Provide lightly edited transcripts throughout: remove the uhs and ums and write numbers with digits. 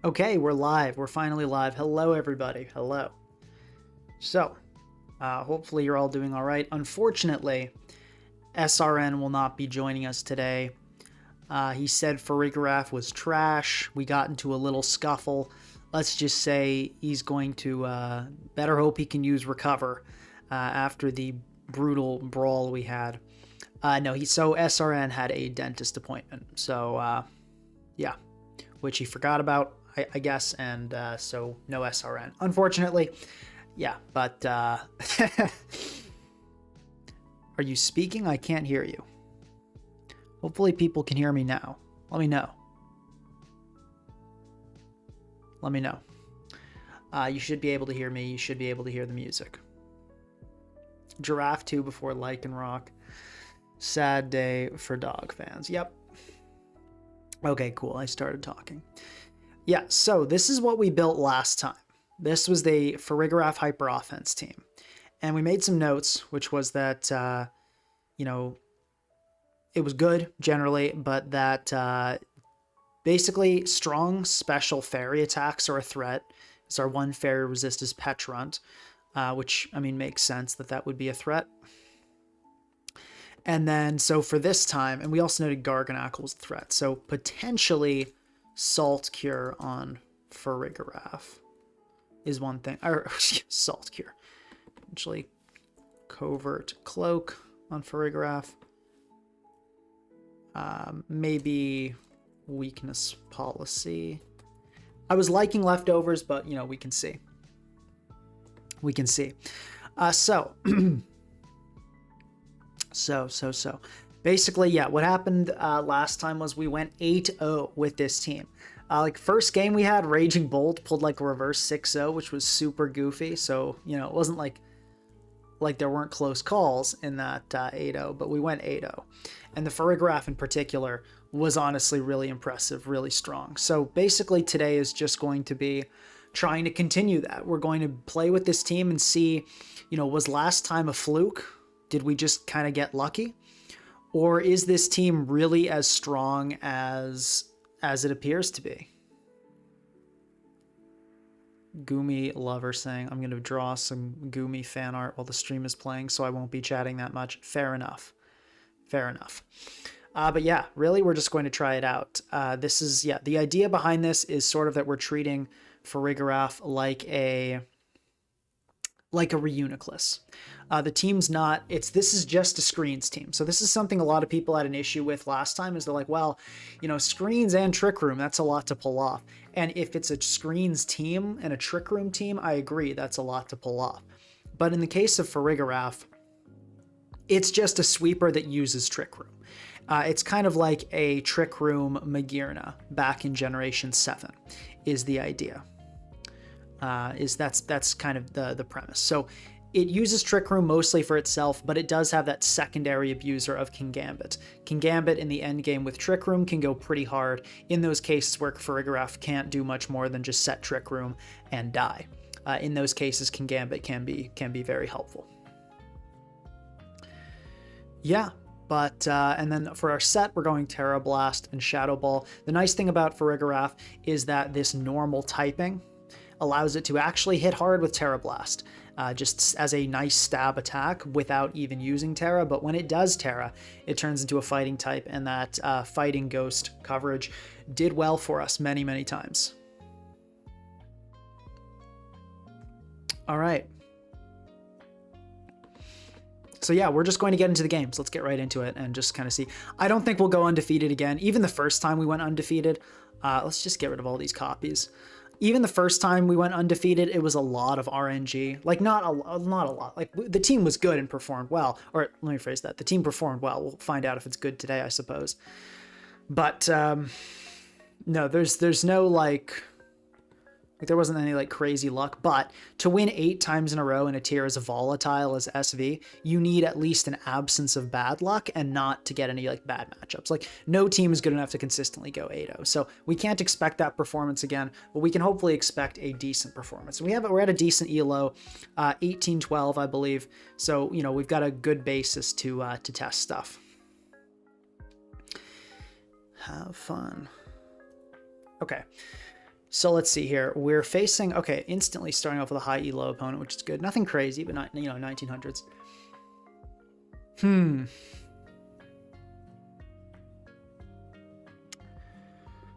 Okay, we're live. We're finally live. Hello, everybody. Hello. So, hopefully you're all doing all right. Unfortunately, SRN will not be joining us today. He said Farigiraf was trash. We got into a little scuffle. Let's just say he's going to better hope he can use recover after the brutal brawl we had. So SRN had a dentist appointment. So, yeah, which he forgot about, I guess, and so no SRN. Unfortunately, yeah, but are you speaking? I can't hear you. Hopefully people can hear me now. Let me know. Let me know. You should be able to hear me. You should be able to hear the music. Giraffe 2 before Lycan Rock. Sad day for dog fans. Yep. Okay, cool. I started talking. Yeah, so this is what we built last time. This was the Farigiraf Hyper Offense team. And we made some notes, which was that, it was good generally, but that basically strong special fairy attacks are a threat. It's our one fairy resist is Petrunt, which, I mean, makes sense that that would be a threat. And then, so for this time, and we also noted Garganackle was a threat. So potentially Salt Cure on Farigiraf is one thing. Or Salt Cure. Potentially Covert Cloak on Farigiraf. Maybe Weakness Policy. I was liking Leftovers, but, we can see. We can see. So... So. Basically, yeah, what happened last time was we went 8-0 with this team. First game we had, Raging Bolt pulled like a reverse 6-0, which was super goofy. So, it wasn't like there weren't close calls in that 8-0, but we went 8-0. And the Farigiraf in particular was honestly really impressive, really strong. So basically today is just going to be trying to continue that. We're going to play with this team and see, was last time a fluke? Did we just kind of get lucky? Or is this team really as strong as it appears to be? Gumi Lover saying, I'm going to draw some Gumi fan art while the stream is playing, so I won't be chatting that much. Fair enough. Fair enough. But yeah, really, we're just going to try it out. The idea behind this is sort of that we're treating Farigiraf like a Reuniclus. The team's not, this is just a screens team. So this is something a lot of people had an issue with last time is they're like, well, screens and Trick Room, that's a lot to pull off. And if it's a screens team and a Trick Room team, I agree, that's a lot to pull off. But in the case of Farigiraf, it's just a sweeper that uses Trick Room. It's kind of like a Trick Room Magearna back in Generation 7 is the idea. That's kind of the premise. So it uses Trick Room mostly for itself, but it does have that secondary abuser of Kingambit. Kingambit in the end game with Trick Room can go pretty hard in those cases where Farigiraf can't do much more than just set Trick Room and die. In those cases, Kingambit can be very helpful. Yeah. But, and then for our set, we're going Terra Blast and Shadow Ball. The nice thing about Farigiraf is that this normal typing allows it to actually hit hard with Terra Blast, just as a nice stab attack without even using Terra. But when it does Terra, it turns into a fighting type, and that Fighting Ghost coverage did well for us many, many times. All right. So yeah, we're just going to get into the games. Let's get right into it and just kind of see. I don't think we'll go undefeated again. Even the first time we went undefeated, let's just get rid of all these copies. Even the first time we went undefeated, it was a lot of RNG. Like not a lot. Like the team was good and performed well. Or let me phrase that. The team performed well. We'll find out if it's good today, I suppose. But no, there's no like there wasn't any crazy luck, but to win 8 times in a row in a tier as volatile as SV, you need at least an absence of bad luck and not to get any bad matchups. No team is good enough to consistently go 8-0. So we can't expect that performance again, but we can hopefully expect a decent performance. We're at a decent ELO, 18-12, I believe. So, we've got a good basis to test stuff. Have fun. Okay. So let's see here. We're facing, okay, instantly starting off with a high elo opponent, which is good. Nothing crazy, but not, 1900s.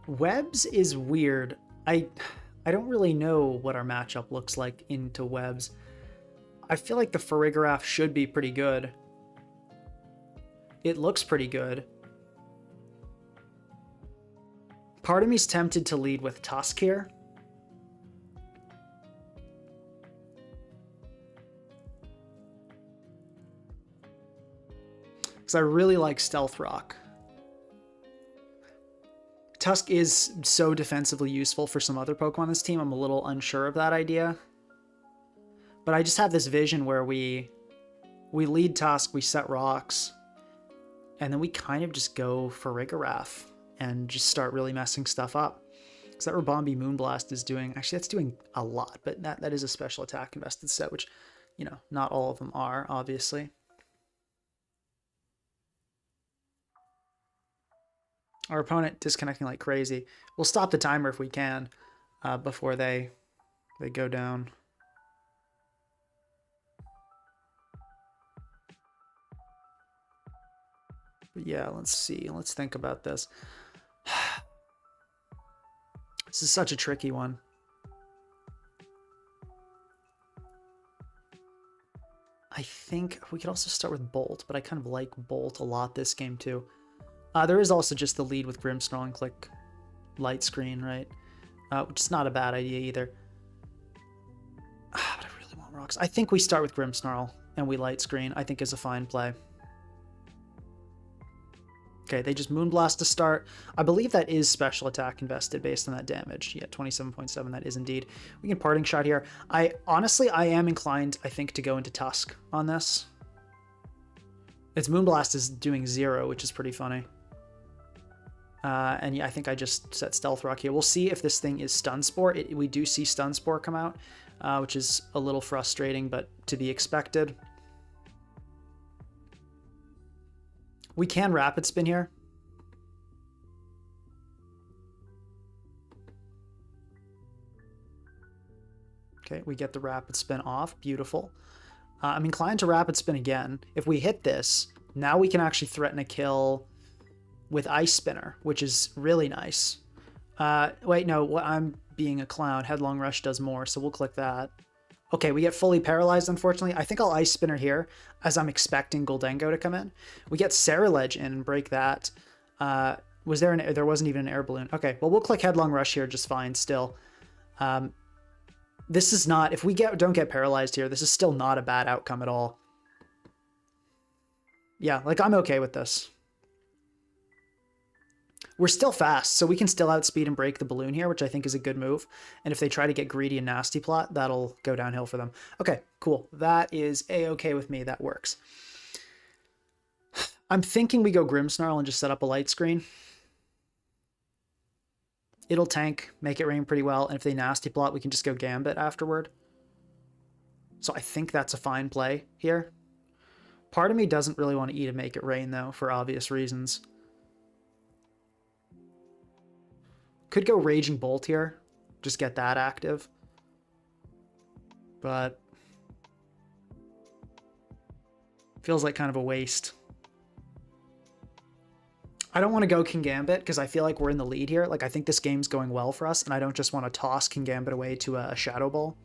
Webs is weird. I don't really know what our matchup looks like into webs. I feel like the Farigiraf should be pretty good. It looks pretty good. Part of me's tempted to lead with Tusk here. Because I really like Stealth Rock. Tusk is so defensively useful for some other Pokemon on this team. I'm a little unsure of that idea. But I just have this vision where we lead Tusk, we set rocks, and then we kind of just go for Farigiraf and just start really messing stuff up. Because that Rabombi Moonblast is doing, actually that's doing a lot, but that is a special attack invested set, which, not all of them are, obviously. Our opponent disconnecting like crazy. We'll stop the timer if we can before they go down. But yeah, let's see. Let's think about this. This is such a tricky one. I think we could also start with Bolt, but I kind of like Bolt a lot this game too. There is also just the lead with Grimmsnarl and click Light Screen, right? Which is not a bad idea either. But I really want rocks. I think we start with Grimmsnarl and we Light Screen, I think is a fine play. Okay, they just Moonblast to start. I believe that is special attack invested based on that damage. Yeah, 27.7, that is indeed. We can Parting Shot here. Honestly, I am inclined, I think, to go into Tusk on this. Its Moonblast is doing 0, which is pretty funny. And yeah, I think I just set Stealth Rock here. We'll see if this thing is Stun Spore. We do see Stun Spore come out, which is a little frustrating, but to be expected. We can Rapid Spin here. Okay, we get the Rapid Spin off. Beautiful. I'm inclined to Rapid Spin again. If we hit this, now we can actually threaten a kill with Ice Spinner, which is really nice. Wait, no, I'm being a clown. Headlong Rush does more, so we'll click that. Okay, we get fully paralyzed, unfortunately. I think I'll Ice Spinner here, as I'm expecting Goldengo to come in. We get Ceruledge in and break that. Was there there wasn't even an Air Balloon. Okay, well, we'll click Headlong Rush here just fine still. This is not, if we don't get paralyzed here, this is still not a bad outcome at all. Yeah, like, I'm okay with this. We're still fast, so we can still outspeed and break the balloon here, which I think is a good move. And if they try to get greedy and nasty plot, that'll go downhill for them. Okay, cool. That is A-okay with me. That works. I'm thinking we go Grimmsnarl and just set up a Light Screen. It'll tank, make it rain pretty well, and if they nasty plot, we can just go Gambit afterward. So I think that's a fine play here. Part of me doesn't really want to eat a Make It Rain, though, for obvious reasons. Could go Raging Bolt here, just get that active. But feels like kind of a waste. I don't want to go Kingambit because I feel like we're in the lead here. Like, I think this game's going well for us, and I don't just want to toss Kingambit away to a Shadow Ball.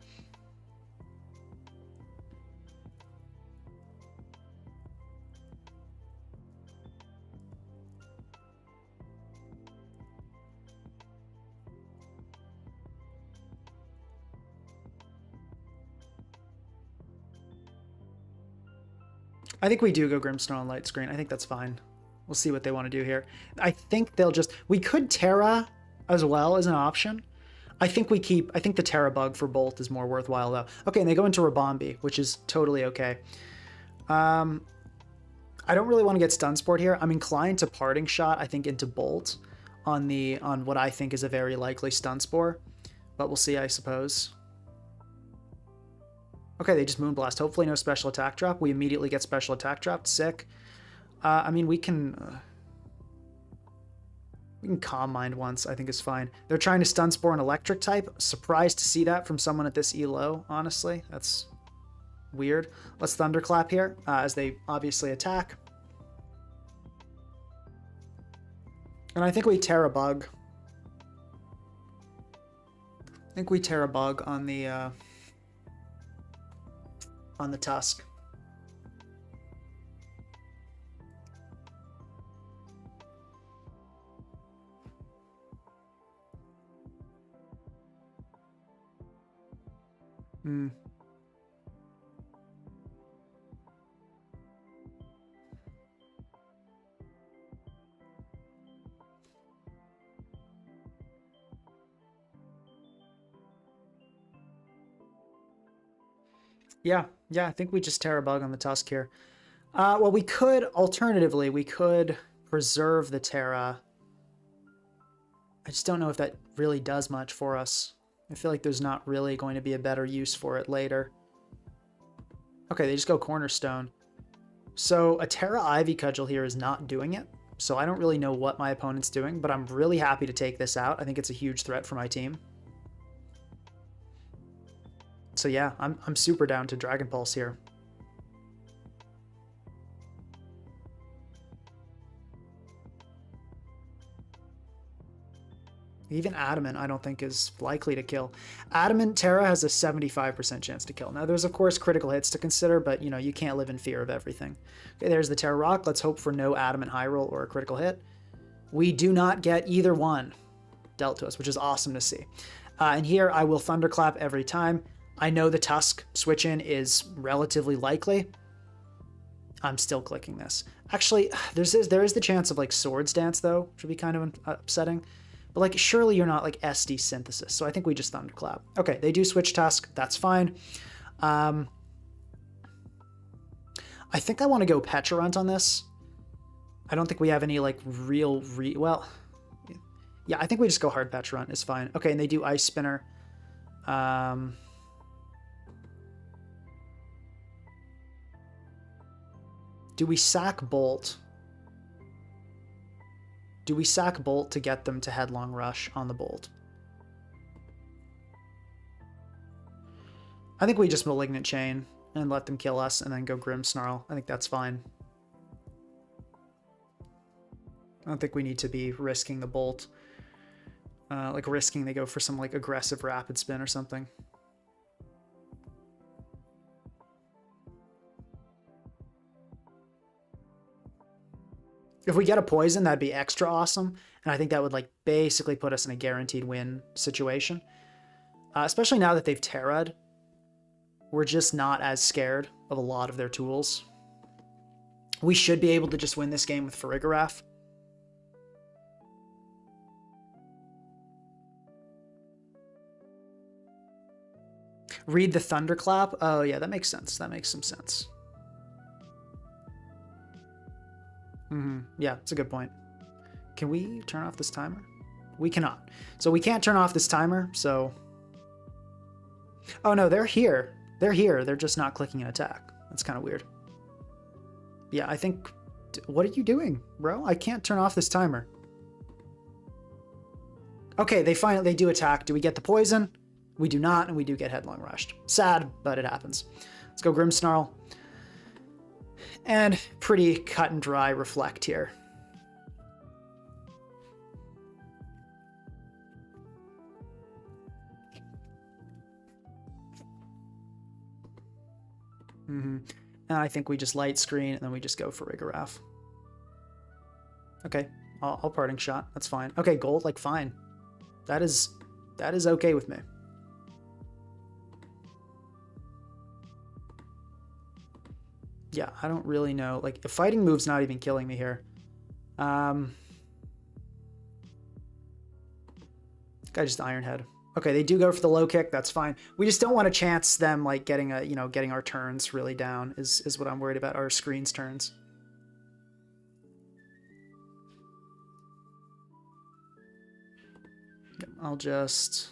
I think we do go Grimmsnarl and Light Screen. I think that's fine. We'll see what they want to do here. I think they'll just... We could Terra as well as an option. I think the Terra Bug for Bolt is more worthwhile, though. Okay, and they go into Rabombi, which is totally okay. I don't really want to get Stun Sport here. I'm inclined to Parting Shot, I think, into Bolt on what I think is a very likely Stun Spore. But we'll see, I suppose. Okay, they just Moonblast. Hopefully no special attack drop. We immediately get special attack dropped. Sick. I mean, we can... We can Calm Mind once, I think is fine. They're trying to Stun Spore an electric type. Surprised to see that from someone at this elo, honestly. That's weird. Let's Thunderclap here as they obviously attack. And I think we Terra Bug. I think we Terra Bug on the Tusk. Yeah, I think we just Terra Bug on the Tusk here. Well, we could, alternatively, we could preserve the Terra. I just don't know if that really does much for us. I feel like there's not really going to be a better use for it later. Okay, they just go Cornerstone. So a Terra Ivy Cudgel here is not doing it. So I don't really know what my opponent's doing, but I'm really happy to take this out. I think it's a huge threat for my team. So yeah, I'm super down to Dragon Pulse here. Even Adamant, I don't think is likely to kill. Adamant Terra has a 75% chance to kill. Now, there's, of course, critical hits to consider, but, you know, you can't live in fear of everything. Okay, there's the Terra Rock. Let's hope for no Adamant High Roll or a critical hit. We do not get either one dealt to us, which is awesome to see. And here, I will Thunderclap every time. I know the Tusk switch-in is relatively likely. I'm still clicking this. Actually, there is the chance of, like, Swords Dance, though, which would be kind of upsetting. But, like, surely you're not, like, SD Synthesis. So I think we just Thunderclap. Okay, they do switch Tusk. That's fine. I think I want to go Pecharunt on this. I don't think we have any, like, well, yeah, I think we just go hard Pecharunt. It's fine. Okay, and they do Ice Spinner. Do we sack Bolt? Do we sack Bolt to get them to Headlong Rush on the Bolt? I think we just Malignant Chain and let them kill us and then go Grimmsnarl. I think that's fine. I don't think we need to be risking the Bolt. Like risking they go for some like aggressive Rapid Spin or something. If we get a poison, that'd be extra awesome. And I think that would like basically put us in a guaranteed win situation. Especially now that they've Terra'd. We're just not as scared of a lot of their tools. We should be able to just win this game with Farigiraf. Read the Thunderclap. Oh yeah, that makes sense. That makes some sense. Yeah, it's a good point. Can we turn off this timer? We cannot. So we can't turn off this timer, so... Oh no, they're here. They're here. They're just not clicking an attack. That's kind of weird. Yeah, I think... What are you doing, bro? I can't turn off this timer. Okay, they do attack. Do we get the poison? We do not, and we do get Headlong Rushed. Sad, but it happens. Let's go Grimmsnarl. And pretty cut and dry Reflect here. And I think we just Light Screen, and then we just go for Farigiraf. Okay, I'll Parting Shot. That's fine. Okay, gold, like, fine. That is okay with me. Yeah, I don't really know. Like, the fighting move's not even killing me here. I just Iron Head. Okay, they do go for the low kick. That's fine. We just don't want to chance them like getting a, getting our turns really down is what I'm worried about. Our screen's turns. I'll just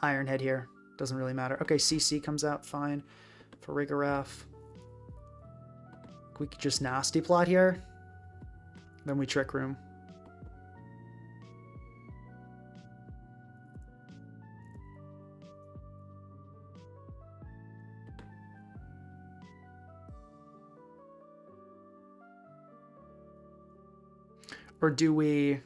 Iron Head here. Doesn't really matter. Okay, CC comes out fine. Farigiraf. We could just Nasty Plot here. Then we Trick Room. Or do we...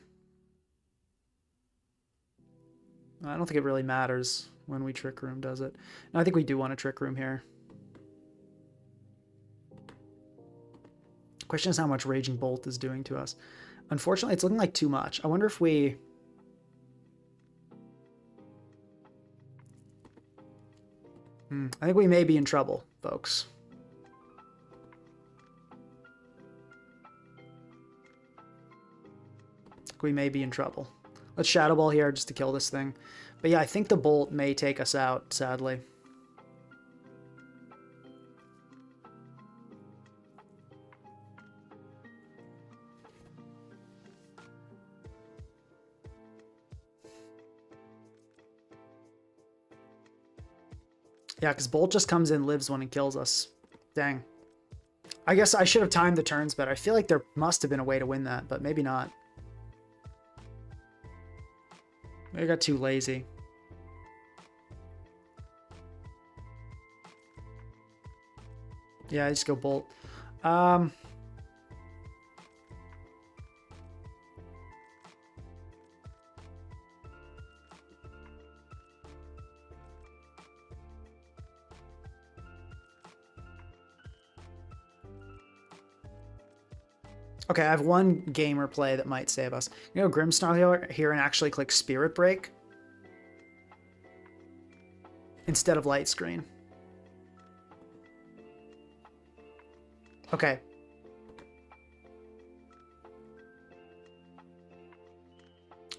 I don't think it really matters when we Trick Room, does it? No, I think we do want to Trick Room here. Question is how much Raging Bolt is doing to us. Unfortunately, it's looking like too much. I wonder if we... I think we may be in trouble, folks. We may be in trouble. Let's Shadow Ball here just to kill this thing. But yeah, I think the Bolt may take us out, sadly. Yeah, because Bolt just comes in, lives one, and kills us. Dang. I guess I should have timed the turns better. I feel like there must have been a way to win that, but maybe not. Maybe I got too lazy. Yeah, I just go Bolt. Okay, I have one gamer play that might save us. You know, Grimmsnarl here and actually click Spirit Break instead of Light Screen. Okay.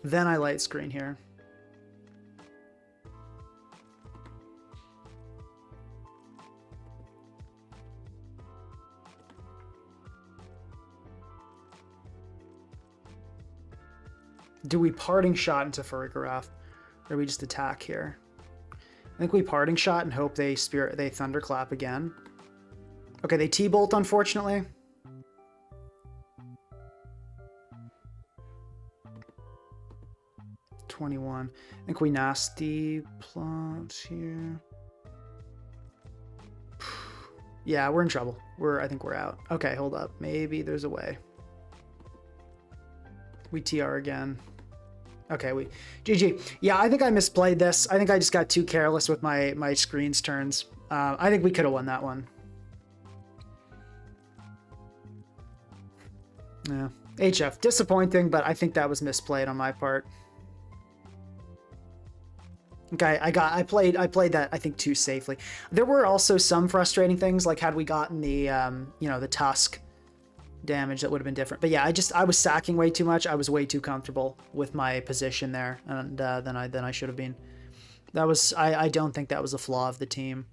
Then I Light Screen here. Do we Parting Shot into Farigiraf? Or do we just attack here? I think we Parting Shot and hope they Thunderclap again. Okay, they T-Bolt, unfortunately. $21. I think we Nasty Plot here. Yeah, we're in trouble. I think we're out. Okay, hold up. Maybe there's a way. We TR again. Okay, GG. Yeah, I think I misplayed this. I think I just got too careless with my screens turns. I think we could have won that one. Yeah, HF, disappointing, but I think that was misplayed on my part. Okay, I played that I think too safely. There were also some frustrating things, like had we gotten the you know, the Tusk damage, that would have been different. But yeah, I was sacking way too much. I was way too comfortable with my position there, and than I should have been. That was I don't think that was a flaw of the team.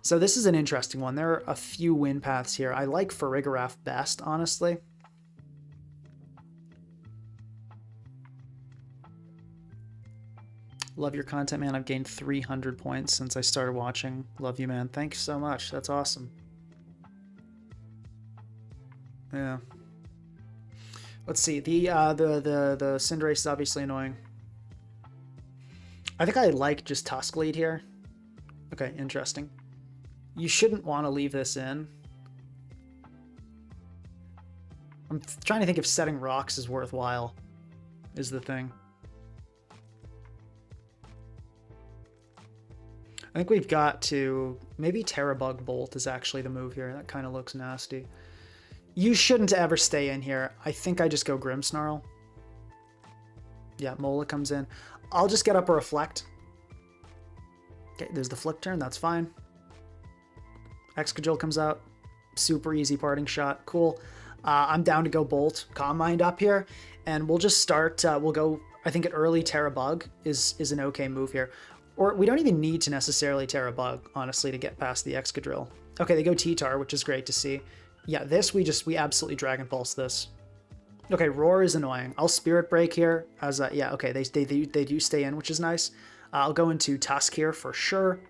So this is an interesting one. There are a few win paths here. I like Farigiraf best, honestly. Love your content, man. I've gained 300 points since I started watching. Love you, man. Thanks so much. That's awesome. Yeah. Let's see. The Cinderace is obviously annoying. I think I like just Tusk lead here. Okay, interesting. You shouldn't want to leave this in. I'm trying to think if setting rocks is worthwhile, is the thing. I think we've got to... Maybe Terrabug Bolt is actually the move here. That kind of looks nasty. You shouldn't ever stay in here. I think I just go Grimmsnarl. Yeah, Mola comes in. I'll just get up a Reflect. Okay, there's the Flip turn. That's fine. Excadrill comes out. Super easy Parting Shot. Cool. I'm down to go Bolt. Calm Mind up here. And we'll just start... we'll go... I think an early Terrabug is an okay move here. Or we don't even need to necessarily Terrabug, honestly, to get past the Excadrill. Okay, they go T-Tar, which is great to see. Yeah, this, we absolutely Dragon Pulse this. Okay, Roar is annoying. I'll Spirit Break here. As yeah, okay, they do stay in, which is nice. I'll go into Tusk here for sure.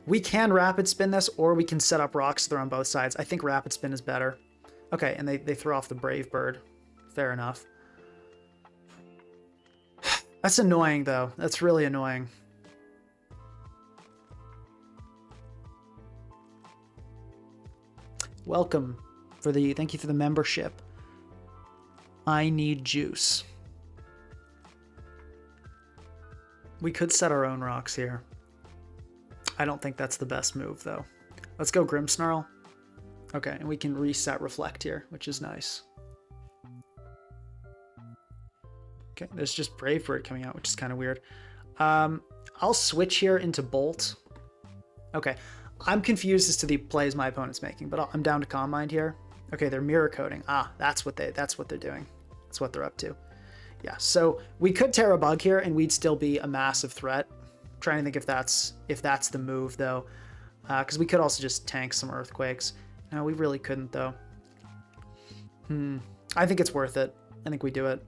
We can Rapid Spin this, or we can set up Rocks Throw on both sides. I think Rapid Spin is better. Okay, and they throw off the Brave Bird. Fair enough. That's annoying, though. That's really annoying. Welcome thank you for the membership. I need juice. We could set our own rocks here. I don't think that's the best move, though. Let's go Grimmsnarl. Okay, and we can reset Reflect here, which is nice. Okay, there's just Brave Bird coming out, which is kind of weird. I'll switch here into Bolt. Okay, I'm confused as to the plays my opponent's making, but I'm down to Calm Mind here. Okay, they're mirror coding. Ah, that's what they're doing. That's what they're up to. Yeah, so we could Terra Bug here and we'd still be a massive threat. I'm trying to think if that's the move though, because we could also just tank some Earthquakes. No, we really couldn't though. I think it's worth it. I think we do it.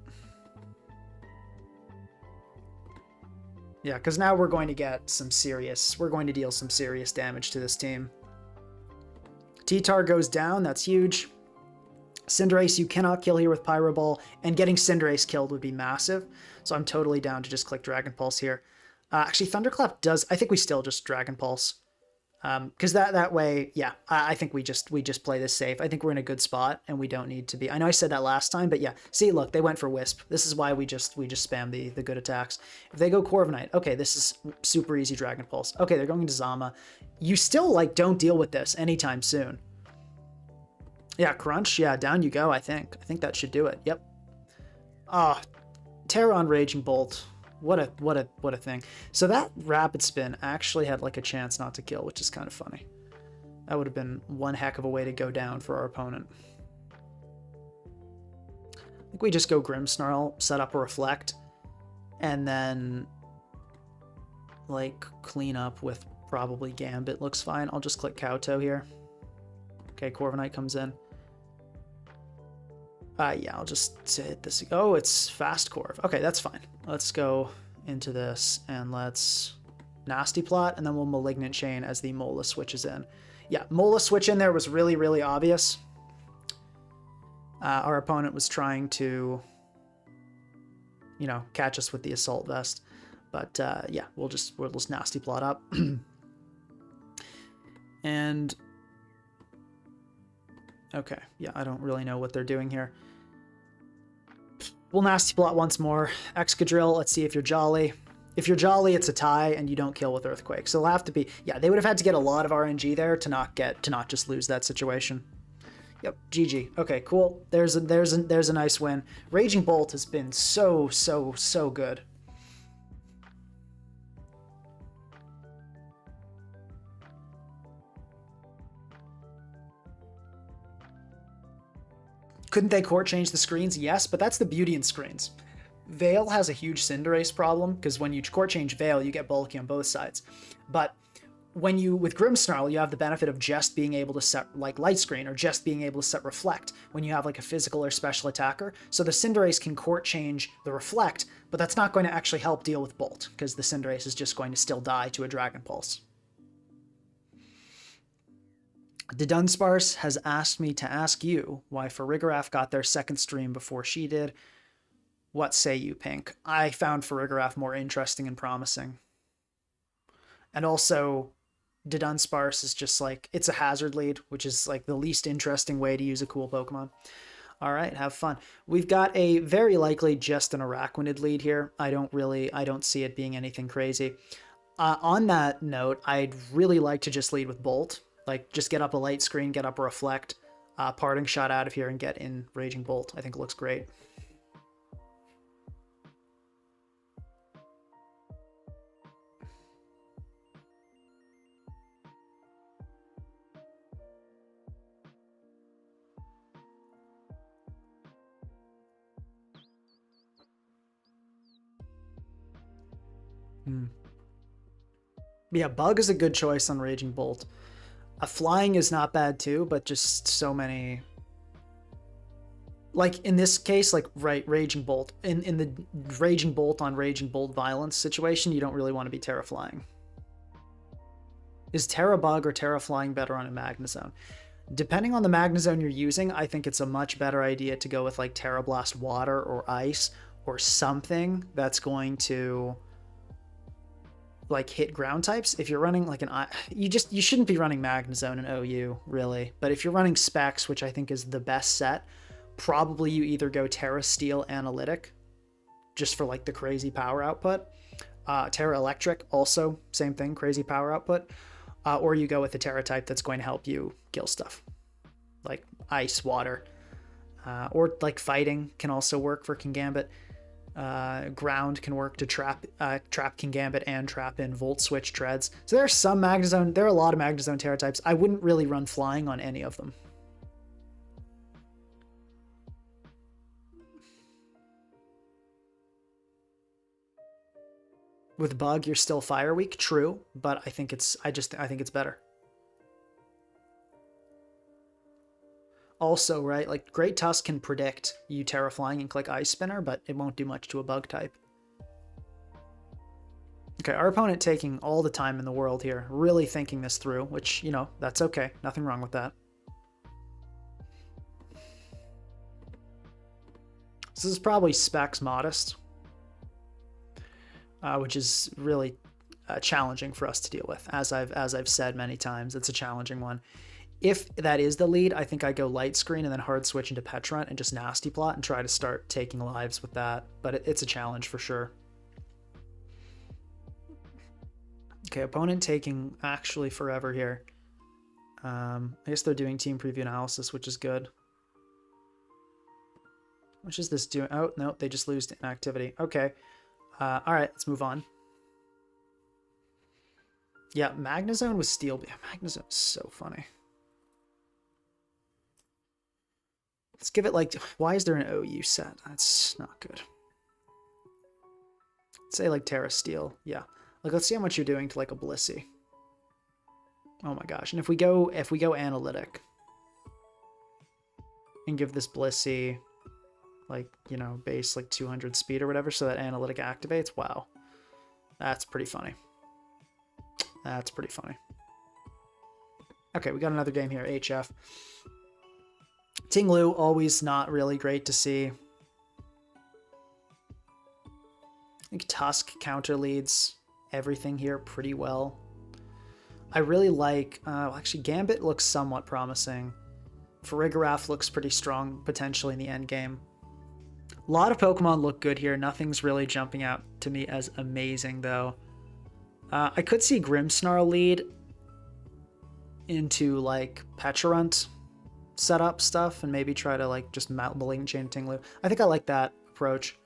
Yeah, because now we're going to deal some serious damage to this team. T-Tar goes down, that's huge. Cinderace you cannot kill here with Pyro Ball, and getting Cinderace killed would be massive. So I'm totally down to just click Dragon Pulse here. Actually, Thunderclap does, I think we still just Dragon Pulse. Because that way, yeah, I think we just play this safe. I think we're in a good spot and we don't need to be. I know I said that last time, but yeah, see, look, they went for Wisp. This is why we just spam the good attacks. If they go Corviknight, okay, this is super easy Dragon Pulse. Okay, they're going to Zama. You still like don't deal with this anytime soon. Yeah, Crunch, yeah, down you go, I think. I think that should do it. Yep. Ah, Terra on Raging Bolt. What a thing. So that Rapid Spin actually had like a chance not to kill, which is kind of funny. That would have been one heck of a way to go down for our opponent. I think we just go Grimmsnarl, set up a Reflect, and then like clean up with probably Gambit looks fine. I'll just click Kowtow here. Okay, Corviknight comes in. Yeah, I'll just hit this. Oh, it's Fast Corv. Okay, that's fine. Let's go into this and let's Nasty Plot, and then we'll Malignant Chain as the Mola switches in. Yeah, Mola switch in there was really, really obvious. Our opponent was trying to, you know, catch us with the Assault Vest. But yeah, we'll just Nasty Plot up. And okay, yeah, I don't really know what they're doing here. We'll Nasty Plot once more. Excadrill, let's see if you're Jolly. If you're Jolly, it's a tie, and you don't kill with Earthquake. So it'll have to be, yeah, they would have had to get a lot of RNG there to not just lose that situation. Yep, GG. Okay, cool. There's a nice win. Raging Bolt has been so good. Couldn't they court change the screens? Yes, but that's the beauty in screens. Veil has a huge Cinderace problem, because when you court change Veil, you get bulky on both sides. But when with Grimmsnarl, you have the benefit of just being able to set like Light Screen, or just being able to set Reflect when you have like a physical or special attacker. So the Cinderace can court change the Reflect, but that's not going to actually help deal with Bolt, because the Cinderace is just going to still die to a Dragon Pulse. Dunsparce has asked me to ask you why Farigiraf got their second stream before she did. What say you, Pink? I found Farigiraf more interesting and promising. And also, Dunsparce is just like, it's a hazard lead, which is like the least interesting way to use a cool Pokemon. All right, have fun. We've got a very likely just an Araquanid lead here. I don't see it being anything crazy. On that note, I'd really like to just lead with Bolt. Like, just get up a Light Screen, get up a Reflect, Parting Shot out of here, and get in Raging Bolt. I think it looks great. Yeah, Bug is a good choice on Raging Bolt. Flying is not bad too, but just so many... Like, in this case, like, right, Raging Bolt. In the Raging Bolt on Raging Bolt violence situation, you don't really want to be Terra Flying. Is Terra Bug or Terra Flying better on a Magnezone? Depending on the Magnezone you're using, I think it's a much better idea to go with, like, Terra Blast Water or Ice or something that's going to... like hit ground types. If you're running like you shouldn't be running Magnezone and OU really, but if you're running Specs, which I think is the best set, probably you either go Terra Steel Analytic, just for like the crazy power output. Terra Electric, also same thing, crazy power output. Or you go with the Terra type that's going to help you kill stuff, like Ice, Water. Or like Fighting can also work for Kingambit. Ground can work to trap Kingambit and trap in Volt Switch Treads. So there are a lot of Magnezone Terra types. I wouldn't really run Flying on any of them. With Bug, you're still Fire Weak, true, but I think it's better. Also, right, like Great Tusk can predict you Terra Flying and click Ice Spinner, but it won't do much to a Bug type. Okay, our opponent taking all the time in the world here, really thinking this through, which, you know, that's okay. Nothing wrong with that. This is probably Specs Modest, which is really challenging for us to deal with. As I've said many times, it's a challenging one. If that is the lead, I think I go Light Screen and then hard switch into Petrant and just Nasty Plot and try to start taking lives with that. But it's a challenge for sure. Okay, opponent taking actually forever here. I guess they're doing team preview analysis, which is good. Which is this doing? Oh, no, they just lose to inactivity. Okay. All right, let's move on. Yeah, Magnezone with Steel. Yeah, Magnezone is so funny. Let's give it like, why is there an OU set? That's not good. Let's say like Terra Steel. Yeah. Like, let's see how much you're doing to like a Blissey. Oh my gosh. And if we go Analytic and give this Blissey like, you know, base like 200 speed or whatever so that Analytic activates, wow. That's pretty funny. That's pretty funny. Okay, we got another game here, HF. Ting-Lu, always not really great to see. I think Tusk counter leads everything here pretty well. I really like, actually Gambit looks somewhat promising. Farigiraf looks pretty strong potentially in the end game. A lot of Pokemon look good here. Nothing's really jumping out to me as amazing though. I could see Grimmsnarl lead into like Pecharunt setup stuff and maybe try to like just Malignant Chain Ting-Lu. I think I like that approach.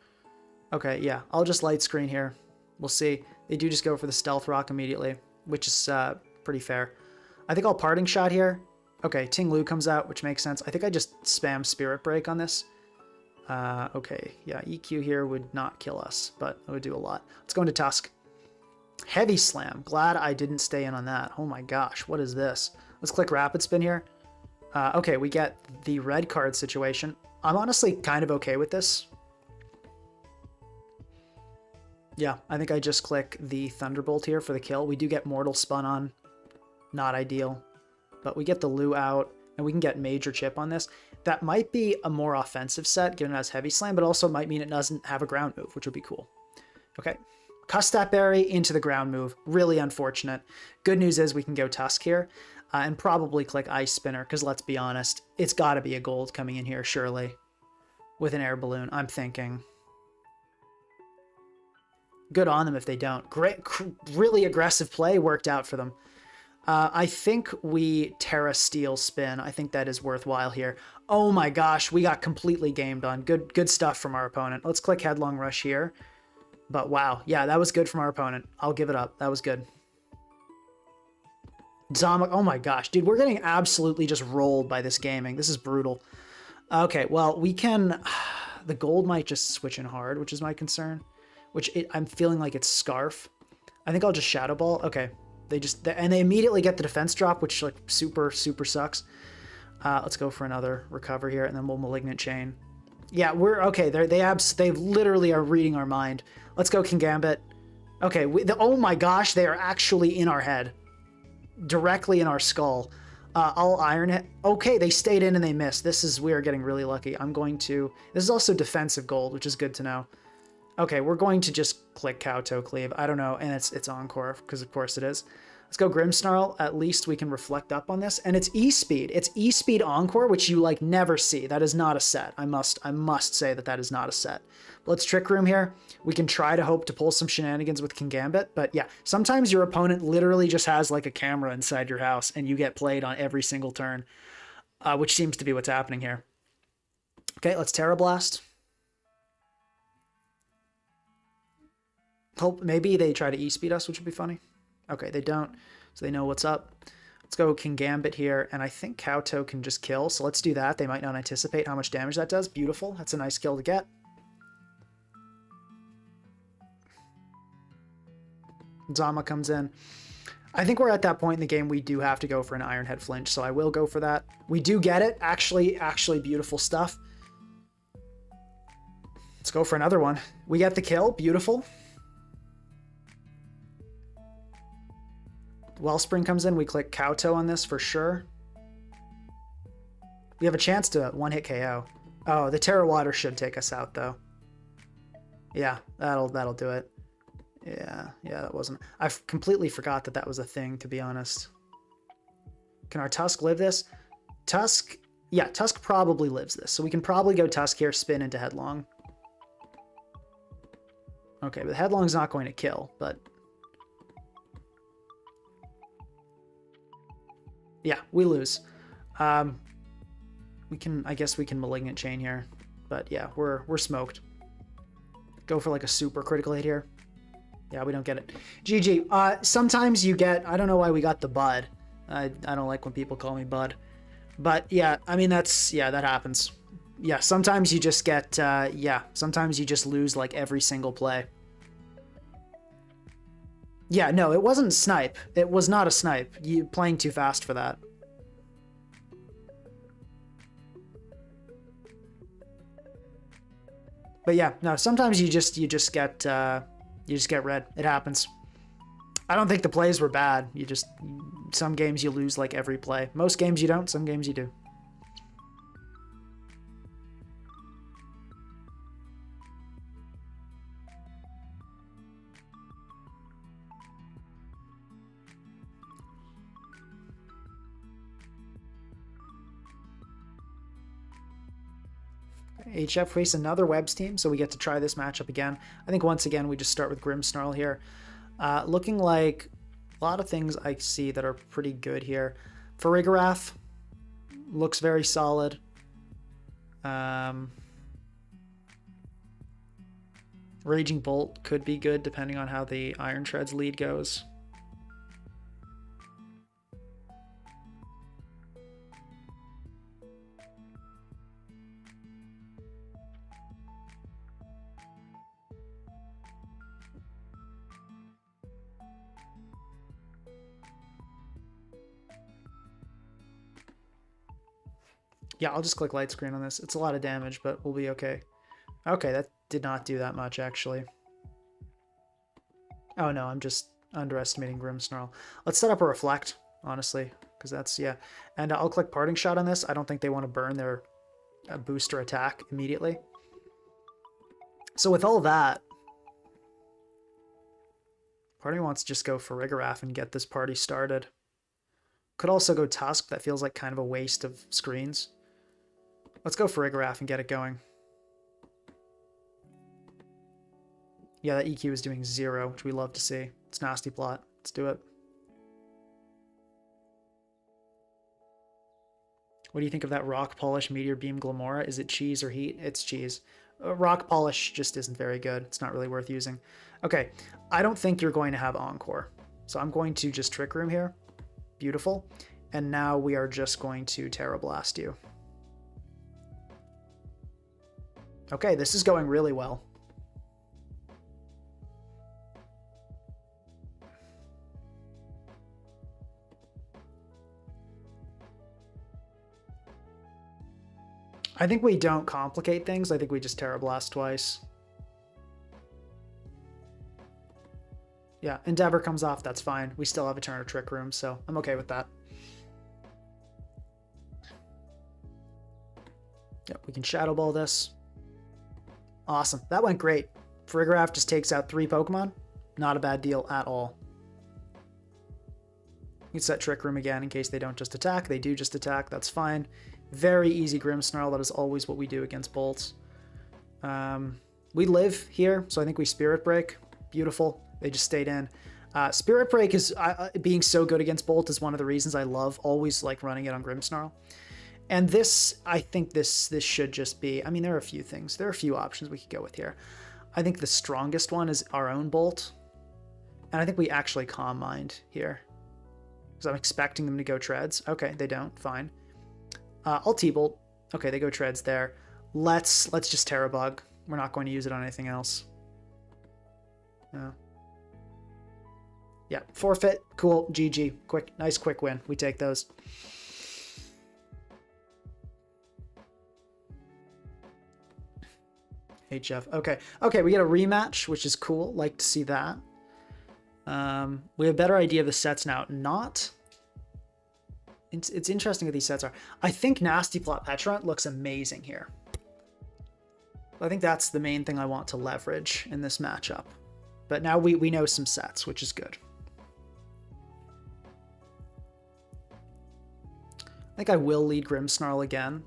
Okay, yeah, I'll just Light Screen here. We'll see. They do just go for the Stealth Rock immediately, which is pretty fair. I think I'll Parting Shot here. Okay, Ting-Lu comes out, which makes sense. I think I just spam Spirit Break on this. Okay, yeah, EQ here would not kill us, but it would do a lot. Let's go into Tusk. Heavy Slam. Glad I didn't stay in on that. Oh my gosh, what is this? Let's click Rapid Spin here. Okay, we get the red card situation. I'm honestly kind of okay with this. Yeah, I think I just click the Thunderbolt here for the kill. We do get Mortal Spun on. Not ideal. But we get the Lu out, and we can get Major Chip on this. That might be a more offensive set, given it has Heavy Slam, but also might mean it doesn't have a ground move, which would be cool. Okay. Custap Berry into the ground move. Really unfortunate. Good news is we can go Tusk here. And probably click Ice Spinner, because let's be honest, it's got to be a gold coming in here, surely. With an Air Balloon, I'm thinking. Good on them if they don't. Great, really aggressive play worked out for them. I think we Terra Steel Spin. I think that is worthwhile here. Oh my gosh, we got completely gamed on. Good stuff from our opponent. Let's click Headlong Rush here. But wow, yeah, that was good from our opponent. I'll give it up. That was good. Zomic, oh my gosh, dude, we're getting absolutely just rolled by this gaming. This is brutal. Okay, well, we can... The gold might just switch in hard, which is my concern. I'm feeling like it's Scarf. I think I'll just Shadow Ball. Okay, and they immediately get the defense drop, which like super sucks. Let's go for another recover here, and then we'll Malignant Chain. Yeah, we're okay. They literally are reading our mind. Let's go Kingambit. Okay, oh my gosh, they are actually in our head. Directly in our skull. I'll Iron it. Okay, they stayed in and they missed. We are getting really lucky. This is also defensive gold, which is good to know. Okay, we're going to just click Kowtow Cleave. I don't know, and it's Encore, because of course it is. Let's go Grimmsnarl. At least we can reflect up on this. And it's E-Speed. It's E-Speed Encore, which you like never see. That is not a set. I must say that that is not a set. Let's Trick Room here. We can try to hope to pull some shenanigans with Kingambit. But yeah, sometimes your opponent literally just has like a camera inside your house and you get played on every single turn, which seems to be what's happening here. Okay, let's Terra Blast. Hope maybe they try to E-Speed us, which would be funny. Okay, they don't, so they know what's up. Let's go Kingambit here, and I think Kowtow can just kill, so let's do that. They might not anticipate how much damage that does. Beautiful. That's a nice kill to get. Zama comes in. I think we're at that point in the game we do have to go for an Iron Head flinch, so I will go for that. We do get it. Actually beautiful stuff. Let's go for another one. We get the kill. Beautiful. Wellspring comes in. We click Kowtow on this for sure. We have a chance to one-hit KO. Oh, the Terra Water should take us out, though. Yeah, that'll do it. Yeah, that wasn't... I completely forgot that that was a thing, to be honest. Can our Tusk live this? Tusk... Yeah, Tusk probably lives this. So we can probably go Tusk here, spin into Headlong. Okay, but Headlong's not going to kill, but... Yeah, we lose. We can, I guess we can Malignant Chain here. But yeah, we're smoked. Go for like a super critical hit here. Yeah, we don't get it. GG. Sometimes you get, I don't know why we got the Bud. I don't like when people call me Bud. But yeah, I mean, that happens. Yeah, sometimes you just get, sometimes you just lose like every single play. Yeah, no, it wasn't snipe. It was not a snipe. You playing too fast for that. But yeah, no, sometimes you just get red. It happens. I don't think the plays were bad. Some games you lose like every play. Most games you don't, some games you do. HF face another Webs team, so we get to try this matchup again. I think once again we just start with Grimmsnarl here. Looking like a lot of things I see that are pretty good here. Farigiraf looks very solid. Raging Bolt could be good depending on how the Iron Treads lead goes. Yeah, I'll just click light screen on this. It's a lot of damage, but we'll be okay. Okay, that did not do that much, actually. Oh no, I'm just underestimating Grimmsnarl. Let's set up a Reflect, honestly, because that's, yeah. And I'll click Parting Shot on this. I don't think they want to burn their booster attack immediately. So with all that, part of me wants to just go Farigiraf and get this party started. Could also go Tusk. That feels like kind of a waste of screens. Let's go Farigiraf and get it going. Yeah, that EQ is doing 0, which we love to see. It's nasty plot. Let's do it. What do you think of that Rock Polish Meteor Beam Glamora? Is it cheese or heat? It's cheese. Rock Polish just isn't very good. It's not really worth using. Okay, I don't think you're going to have Encore. So I'm going to just Trick Room here. Beautiful. And now we are just going to Terra Blast you. Okay, this is going really well. I think we don't complicate things. I think we just Terra Blast twice. Yeah, Endeavor comes off. That's fine. We still have a turn of Trick Room, so I'm okay with that. Yep, we can Shadow Ball this. Awesome. That went great. Farigiraf just takes out 3 Pokemon. Not a bad deal at all. You set Trick Room again in case they don't just attack. They do just attack. That's fine. Very easy Grimmsnarl. That is always what we do against bolts. We live here, so I think we Spirit Break. Beautiful. They just stayed in. Spirit Break is being so good against Bolt is one of the reasons I love always like running it on Grimmsnarl. And this, I think this should just be, I mean, there are a few things. There are a few options we could go with here. I think the strongest one is our own Bolt. And I think we actually Calm Mind here. Because I'm expecting them to go Treads. Okay, they don't. Fine. I'll T-Bolt. Okay, they go Treads there. Let's just Terrabug. We're not going to use it on anything else. No. Yeah, forfeit. Cool. GG. Quick, nice quick win. We take those. HF. Okay. Okay, we get a rematch, which is cool. Like to see that. We have a better idea of the sets now. It's interesting what these sets are. I think Nasty Plot Petulant looks amazing here. I think that's the main thing I want to leverage in this matchup. But now we know some sets, which is good. I think I will lead Grimmsnarl again.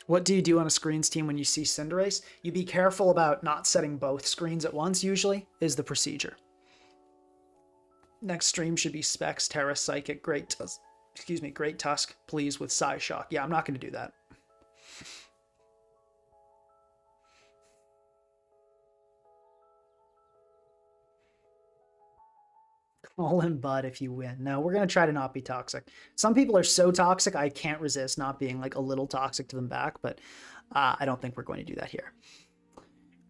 What do you do on a screens team when you see Cinderace? You be careful about not setting both screens at once, usually, is the procedure. Next stream should be Specs, Terra, Psychic, Great Tusk, Great Tusk, please, with Psyshock. Yeah, I'm not going to do that. Call him Bud if you win. No, we're going to try to not be toxic. Some people are so toxic, I can't resist not being like a little toxic to them back, but I don't think we're going to do that here.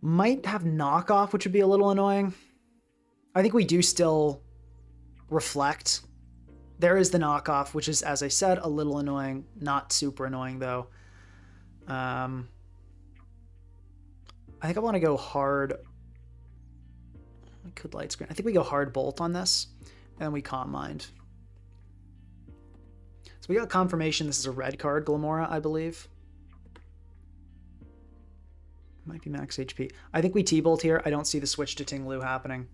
Might have knockoff, which would be a little annoying. I think we do still reflect. There is the knockoff, which is, as I said, a little annoying. Not super annoying, though. I think I want to go hard. I could light screen. I think we go hard Bolt on this, and then we Calm Mind. So we got confirmation this is a red card, Glamora, I believe. Might be max HP. I think we T-Bolt here. I don't see the switch to Tinglu happening.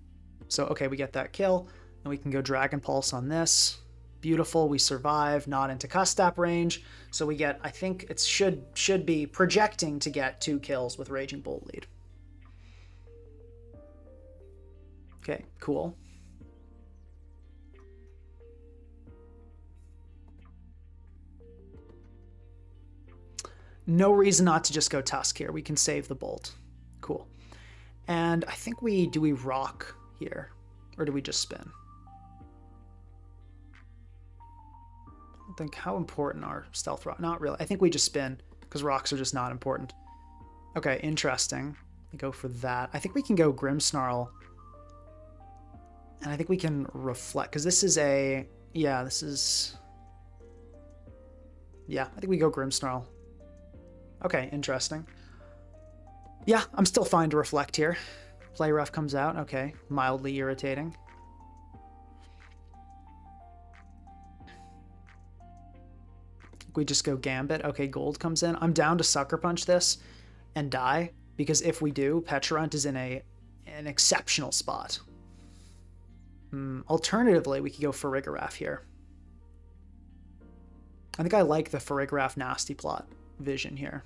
So, okay, we get that kill. And we can go Dragon Pulse on this. Beautiful. We survive. Not into Custap range. So we get, I think it should be projecting to get 2 kills with Raging Bolt lead. Okay, cool. No reason not to just go Tusk here. We can save the Bolt. Cool. And I think do we Rock here? Or do we just spin? I don't think, how important are Stealth Rock? Not really. I think we just spin, because Rocks are just not important. Okay, interesting. We go for that. I think we can go Grimmsnarl. And I think we can reflect, because this is a, yeah, this is, yeah, I think we go Grimmsnarl. Okay, interesting. Yeah, I'm still fine to reflect here. Play Rough comes out, okay, mildly irritating. We just go Gambit. Okay, Gold comes in. I'm down to Sucker Punch this and die, because if we do, Petulant is in an exceptional spot. Alternatively, we could go Farigiraf here. I think I like the Farigiraf Nasty Plot vision here.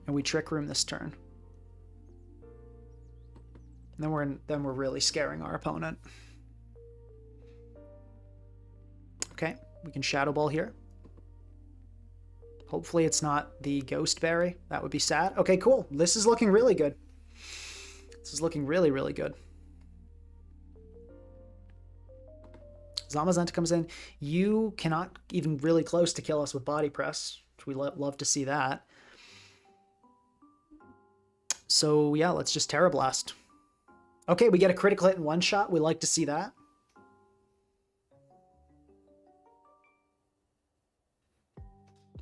And we Trick Room this turn. And then we're really scaring our opponent. Okay, we can Shadow Ball here. Hopefully it's not the Ghost Berry. That would be sad. Okay, cool. This is looking really good. This is looking really, really good. Zamazenta comes in. You cannot even really close to kill us with Body Press, which we love to see that. So yeah, let's just Terra Blast. Okay, we get a critical hit in one shot. We like to see that.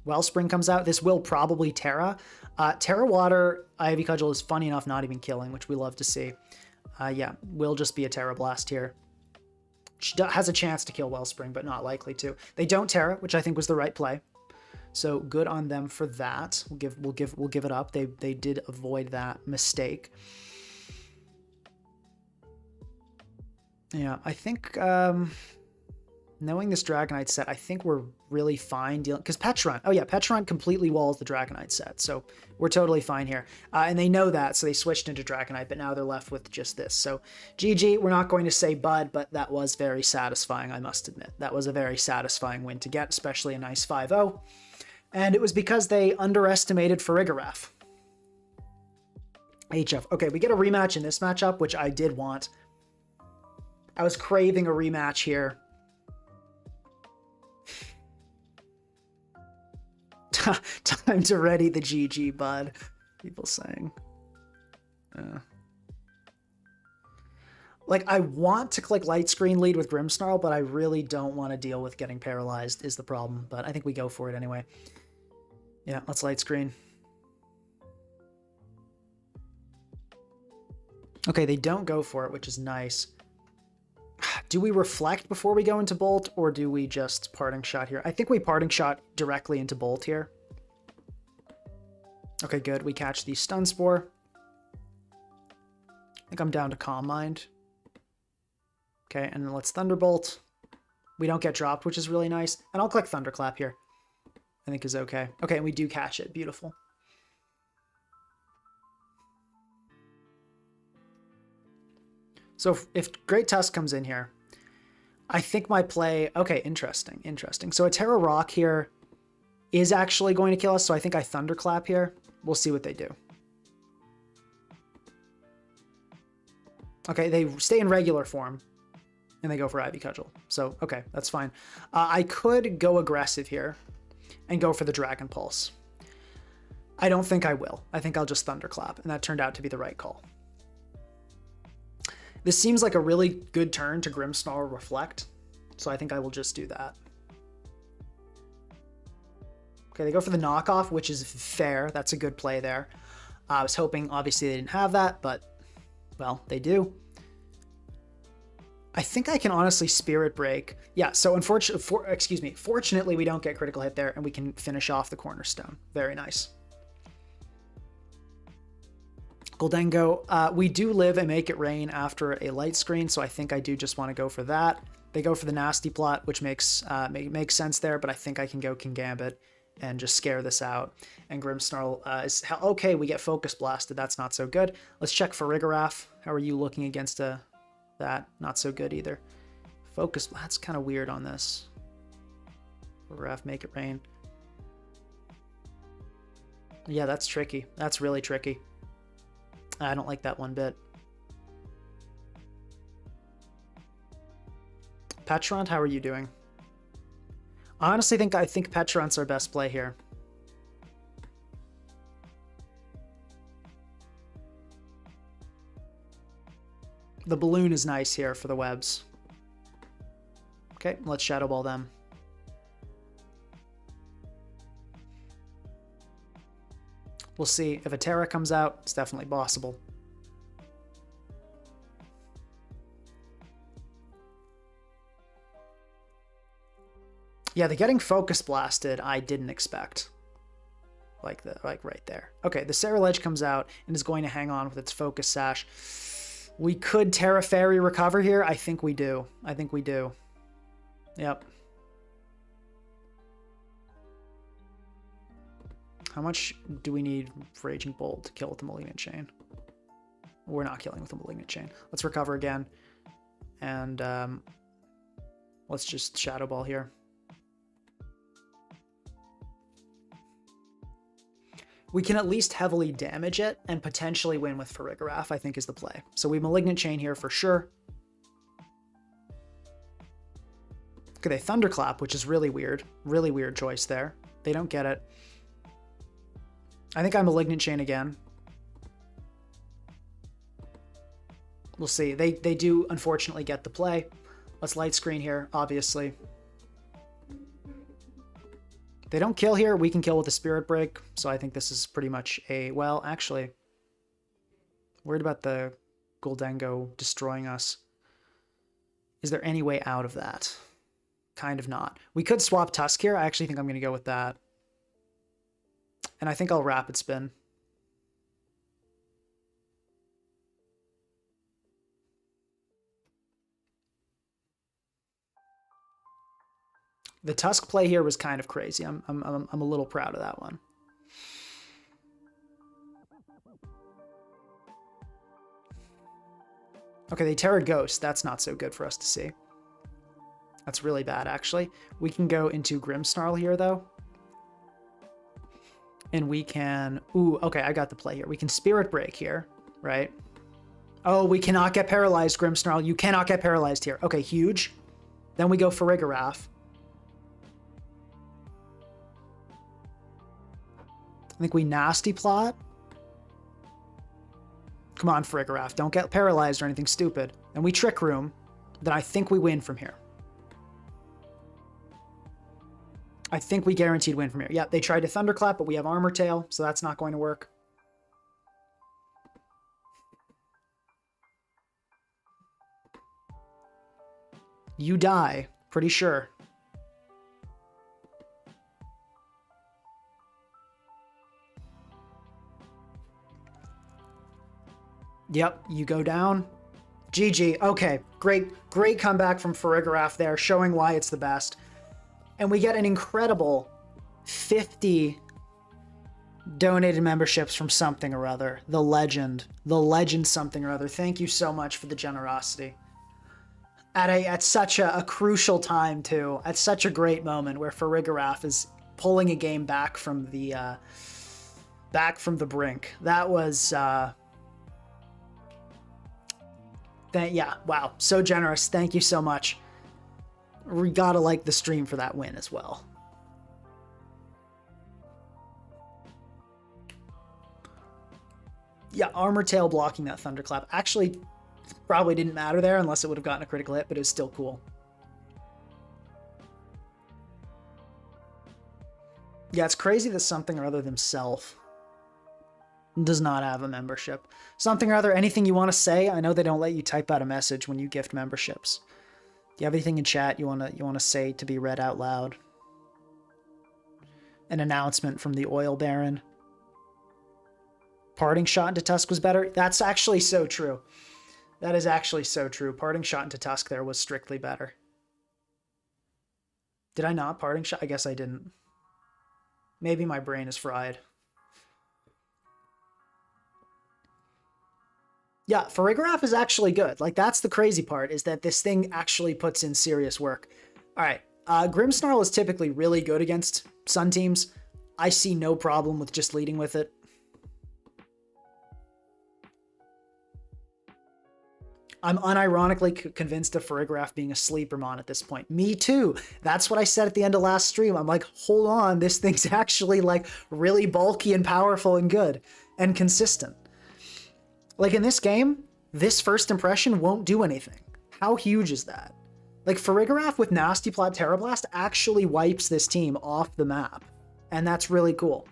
Wellspring comes out. This will probably Terra. Terra Water, Ivy Cudgel is funny enough not even killing, which we love to see. Yeah, will just be a Terra Blast here. She has a chance to kill Wellspring, but not likely to. They don't Terra, which I think was the right play. So good on them for that. We'll give it up. They did avoid that mistake. Yeah, I think knowing this Dragonite set, I think we're really fine dealing, because Petron, oh yeah, Petron completely walls the Dragonite set, so we're totally fine here. And they know that, so they switched into Dragonite, but now they're left with just this. So GG, we're not going to say Bud, but that was very satisfying, I must admit. That was a very satisfying win to get, especially a nice 5-0. And it was because they underestimated Farigiraf. HF. Okay, we get a rematch in this matchup, which I did want. I was craving a rematch here. Time to ready the GG, bud. People saying. Like, I want to click Light Screen lead with Grimmsnarl, but I really don't want to deal with getting paralyzed is the problem. But I think we go for it anyway. Yeah, let's Light Screen. Okay, they don't go for it, which is nice. Do we reflect before we go into Bolt, or do we just Parting Shot here? I think we Parting Shot directly into Bolt here. Okay, good. We catch the Stun Spore. I think I'm down to Calm Mind. Okay, and then let's Thunderbolt. We don't get dropped, which is really nice. And I'll click Thunderclap here. I think is okay. Okay, and we do catch it. Beautiful. So if Great Tusk comes in here, I think my play... Okay, interesting, interesting. So a Terra Rock here is actually going to kill us, so I think I Thunderclap here. We'll see what they do. Okay, they stay in regular form, and they go for Ivy Cudgel. So, okay, that's fine. I could go aggressive here and go for the Dragon Pulse. I don't think I will. I think I'll just Thunderclap, and that turned out to be the right call. This seems like a really good turn to Grimmsnarl Reflect, so I think I will just do that. Okay, they go for the knockoff, which is fair. That's a good play there. I was hoping, obviously, they didn't have that, but, well, they do. I think I can honestly Spirit Break. Yeah, so fortunately, we don't get critical hit there, and we can finish off the Cornerstone. Very nice. Goldengo, we do live and make it rain after a Light Screen, so I think I do just want to go for that. They go for the Nasty Plot, which makes sense there, but I think I can go Kingambit and just scare this out. And Grimmsnarl is... Okay, we get Focus Blasted. That's not so good. Let's check Farigiraf. How are you looking against that? Not so good either. Focus... That's kind of weird on this. Farigiraf, make it rain. Yeah, that's tricky. That's really tricky. I don't like that one bit. Petront, how are you doing? I honestly think Petront's our best play here. The balloon is nice here for the webs. Okay, let's Shadow Ball them. We'll see. If a Terra comes out, it's definitely possible. Yeah, the getting Focus Blasted, I didn't expect. Like right there. Okay, the Sarah Ledge comes out and is going to hang on with its Focus Sash. We could Terra Fairy recover here. I think we do. I think we do. Yep. How much do we need Raging Bolt to kill with the Malignant Chain? We're not killing with the Malignant Chain. Let's recover again. And let's just Shadow Ball here. We can at least heavily damage it and potentially win with Farigiraf, I think is the play. So we Malignant Chain here for sure. Okay, they Thunderclap, which is really weird. Really weird choice there. They don't get it. I think I Malignant Chain again. We'll see. They do unfortunately get the play. Let's light screen here, obviously. They don't kill here. We can kill with a Spirit Break. So I think this is pretty much a... Well, actually, worried about the Gholdengo destroying us. Is there any way out of that? Kind of not. We could swap Tusk here. I actually think I'm going to go with that. And I think I'll Rapid Spin. The Tusk play here was kind of crazy. I'm a little proud of that one. Okay, they Terra Ghost. That's not so good for us to see. That's really bad, actually. We can go into Grimmsnarl here, though. And we can... Ooh, okay, I got the play here. We can Spirit Break here, right? Oh, we cannot get paralyzed, Grimmsnarl. You cannot get paralyzed here. Okay, huge. Then we go Farigiraf. I think we Nasty Plot. Come on, Farigiraf. Don't get paralyzed or anything stupid. And we Trick Room. Then I think we win from here. I think we guaranteed win from here. Yeah, they tried to Thunderclap, but we have Armor Tail, so that's not going to work. You die. Pretty sure. Yep, you go down. GG. Okay, great comeback from Farigiraf there, showing why it's the best. And we get an incredible 50 donated memberships from something or other. The legend something or other. Thank you so much for the generosity. At such a crucial time, too. At such a great moment where Farigiraf is pulling a game back from the brink. That was... yeah, wow, so generous. Thank you so much. We gotta like the stream for that win as well. Yeah, Armor Tail blocking that Thunderclap actually probably didn't matter there unless it would have gotten a critical hit, but it was still cool. Yeah, it's crazy that something or other themselves does not have a membership. Something or other, anything you want to say? I know they don't let you type out a message when you gift memberships. Do you have anything in chat you want to say to be read out loud? An announcement from the Oil Baron. Parting Shot into Tusk was better. That's actually so true. That is actually so true. Parting Shot into Tusk there was strictly better. Did I not Parting Shot? I guess I didn't. Maybe my brain is fried. Yeah, Farigiraf is actually good. Like, that's the crazy part, is that this thing actually puts in serious work. All right, Grimmsnarl is typically really good against Sun teams. I see no problem with just leading with it. I'm unironically convinced of Farigiraf being a sleeper-mon at this point. Me too. That's what I said at the end of last stream. I'm like, hold on, this thing's actually like really bulky and powerful and good and consistent. Like in this game, this first impression won't do anything. How huge is that? Like Farigiraf with Nasty Plot Terra Blast actually wipes this team off the map. And that's really cool.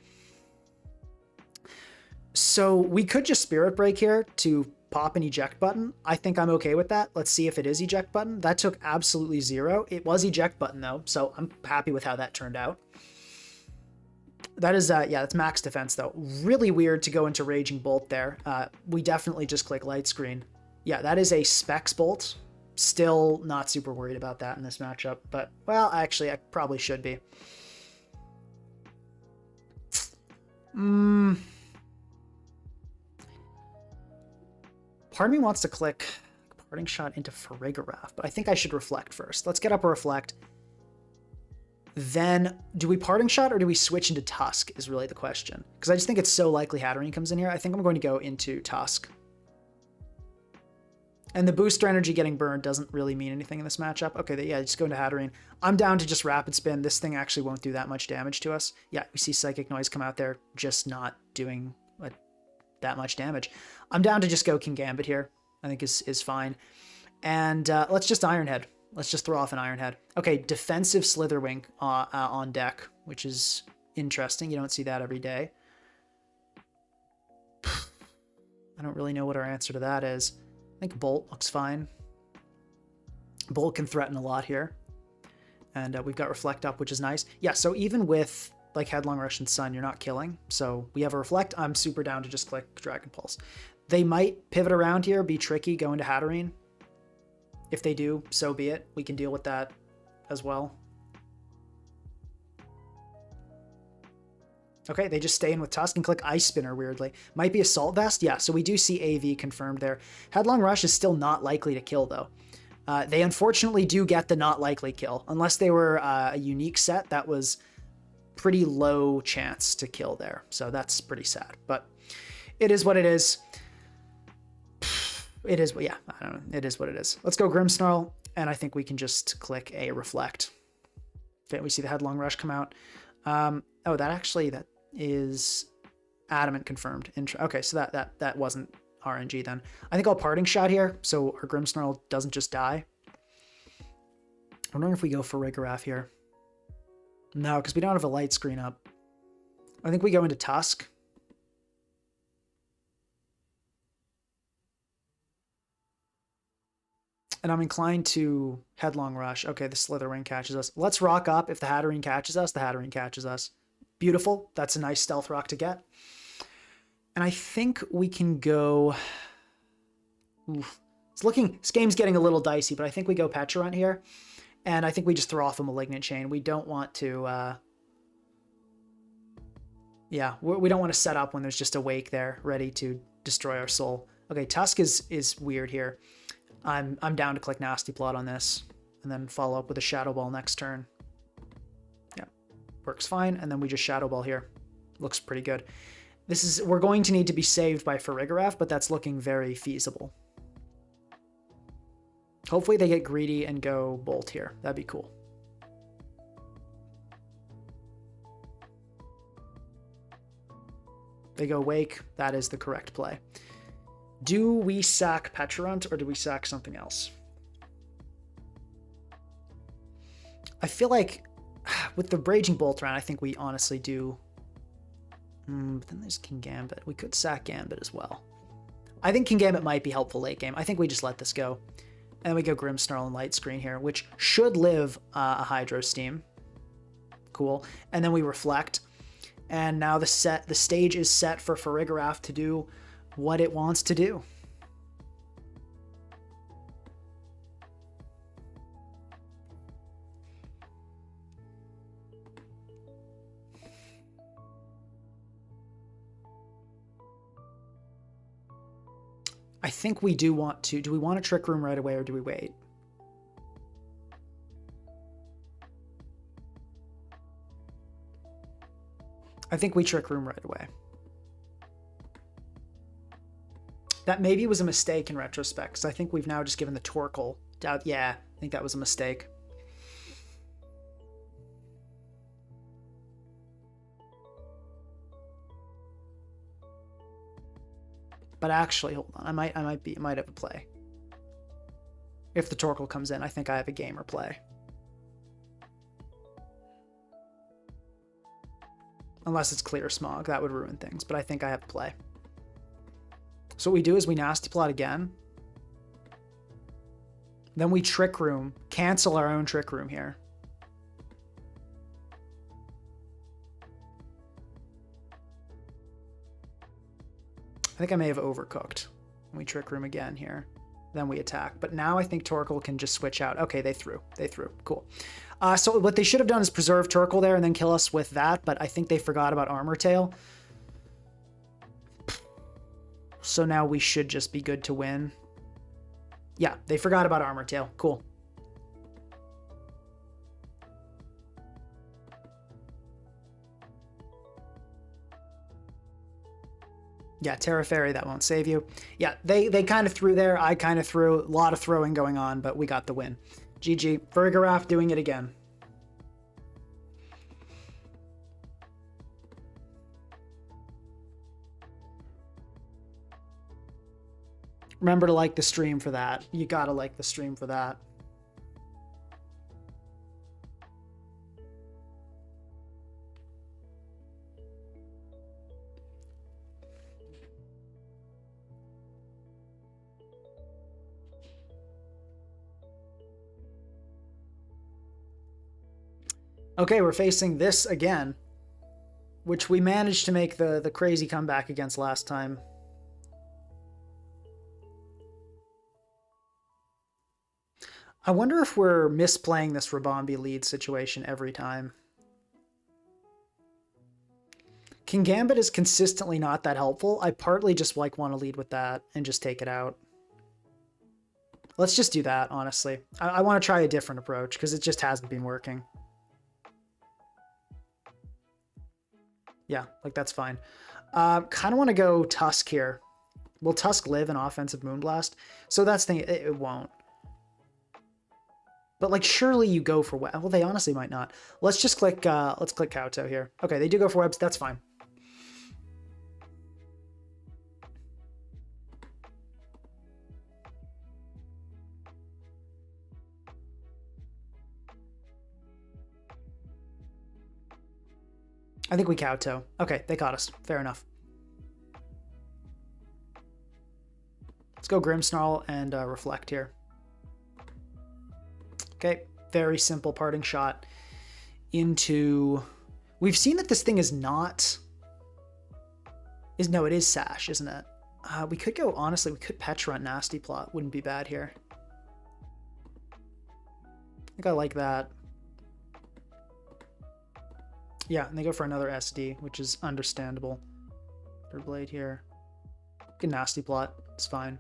So we could just Spirit Break here to pop an eject button. I think I'm okay with that. Let's see if it is eject button. That took absolutely 0. It was eject button though, so I'm happy with how that turned out. That is, yeah, that's max defense though. Really weird to go into Raging Bolt there. We definitely just click light screen. Yeah, that is a Specs Bolt. Still not super worried about that in this matchup, but, well, actually, I probably should be. Part of me wants to click Parting Shot into Farigiraf, but I think I should Reflect first. Let's get up a Reflect. Then, do we Parting Shot or do we switch into Tusk is really the question. Because I just think it's so likely Hatterene comes in here. I think I'm going to go into Tusk. And the booster energy getting burned doesn't really mean anything in this matchup. Okay, yeah, just go into Hatterene. I'm down to just Rapid Spin. This thing actually won't do that much damage to us. Yeah, we see Psychic Noise come out there, just not doing that much damage. I'm down to just go Kingambit here. I think is fine. And let's just Iron Head. Let's just throw off an Iron Head. Okay, defensive Slitherwing on deck, which is interesting. You don't see that every day. I don't really know what our answer to that is. I think Bolt looks fine. Bolt can threaten a lot here. And we've got Reflect up, which is nice. Yeah, so even with like Headlong Rush and Sun, you're not killing. So we have a Reflect. I'm super down to just click Dragon Pulse. They might pivot around here, be tricky, go into Hatterene. If they do, so be it. We can deal with that as well. Okay, they just stay in with Tusk and click Ice Spinner, weirdly. Might be Assault Vest? Yeah, so we do see AV confirmed there. Headlong Rush is still not likely to kill, though. They unfortunately do get the not likely kill. Unless they were a unique set, that was pretty low chance to kill there. So that's pretty sad. But it is what it is. It is, yeah, I don't know. It is what it is. Let's go Grimmsnarl, and I think we can just click a Reflect. Okay, we see the Headlong Rush come out. Oh, that is Adamant confirmed. Okay, so that wasn't RNG then. I think I'll Parting Shot here, so our Grimmsnarl doesn't just die. I'm wondering if we go Farigiraf here. No, because we don't have a light screen up. I think we go into Tusk. And I'm inclined to Headlong Rush. Okay, the Slitherwing catches us. Let's rock up. If the Hatterene catches us, the Hatterene catches us. Beautiful. That's a nice stealth rock to get. And I think we can go... Oof. This game's getting a little dicey, but I think we go Pecharunt here. And I think we just throw off a Malignant Chain. We don't want to... Yeah, we don't want to set up when there's just a Wake there ready to destroy our soul. Okay, Tusk is weird here. I'm down to click Nasty Plot on this and then follow up with a Shadow Ball next turn. Yeah, works fine. And then we just Shadow Ball here. Looks pretty good. We're going to need to be saved by Farigiraf, but that's looking very feasible. Hopefully they get greedy and go Bolt here. That'd be cool. They go Wake. That is the correct play. Do we sack Pecharunt or do we sack something else? I feel like with the Raging Bolt round, I think we honestly do. But then there's Kingambit. We could sack Gambit as well. I think Kingambit might be helpful late game. I think we just let this go. And then we go Grimmsnarl and Light Screen here, which should live a Hydro Steam. Cool. And then we Reflect. And now the stage is set for Farigiraf to do what it wants to do. I think we do want to. Do we want a Trick Room right away or do we wait? I think we Trick Room right away. That maybe was a mistake in retrospect, because I think we've now just given the Torkoal. Yeah, I think that was a mistake. But actually, hold on, I might have a play. If the Torkoal comes in, I think I have a game or play. Unless it's Clear Smog, that would ruin things, but I think I have a play. So what we do is we Nasty Plot again. Then we Trick Room, cancel our own Trick Room here. I think I may have overcooked. We Trick Room again here. Then we attack. But now I think Torkoal can just switch out. Okay, they threw. Cool. So what they should have done is preserve Torkoal there and then kill us with that, but I think they forgot about Armor Tail. So now we should just be good to win. Yeah, they forgot about Armor Tail. Cool. Yeah, Terra Fairy, that won't save you. Yeah, they kind of threw there. I kind of threw. A lot of throwing going on, but we got the win. GG. Farigiraf doing it again. Remember to like the stream for that. You gotta like the stream for that. Okay, we're facing this again, which we managed to make the crazy comeback against last time. I wonder if we're misplaying this Rabombi lead situation every time. Kingambit is consistently not that helpful. I partly just like want to lead with that and just take it out. Let's just do that, honestly. I want to try a different approach because it just hasn't been working. Yeah, like that's fine. Kind of want to go Tusk here. Will Tusk live an offensive Moonblast? So that's the thing, it won't. But like, surely you go for web. Well, they honestly might not. Let's just click. Let's click Kowtow here. Okay, they do go for webs. That's fine. I think we Kowtow. Okay, they caught us. Fair enough. Let's go Grimmsnarl and Reflect here. Okay, very simple parting shot into... We've seen that this thing is not... No, it is Sash, isn't it? We could go, honestly, we could Petra Nasty Plot. Wouldn't be bad here. I think I like that. Yeah, and they go for another SD, which is understandable. Third Blade here. Good Nasty Plot. It's fine.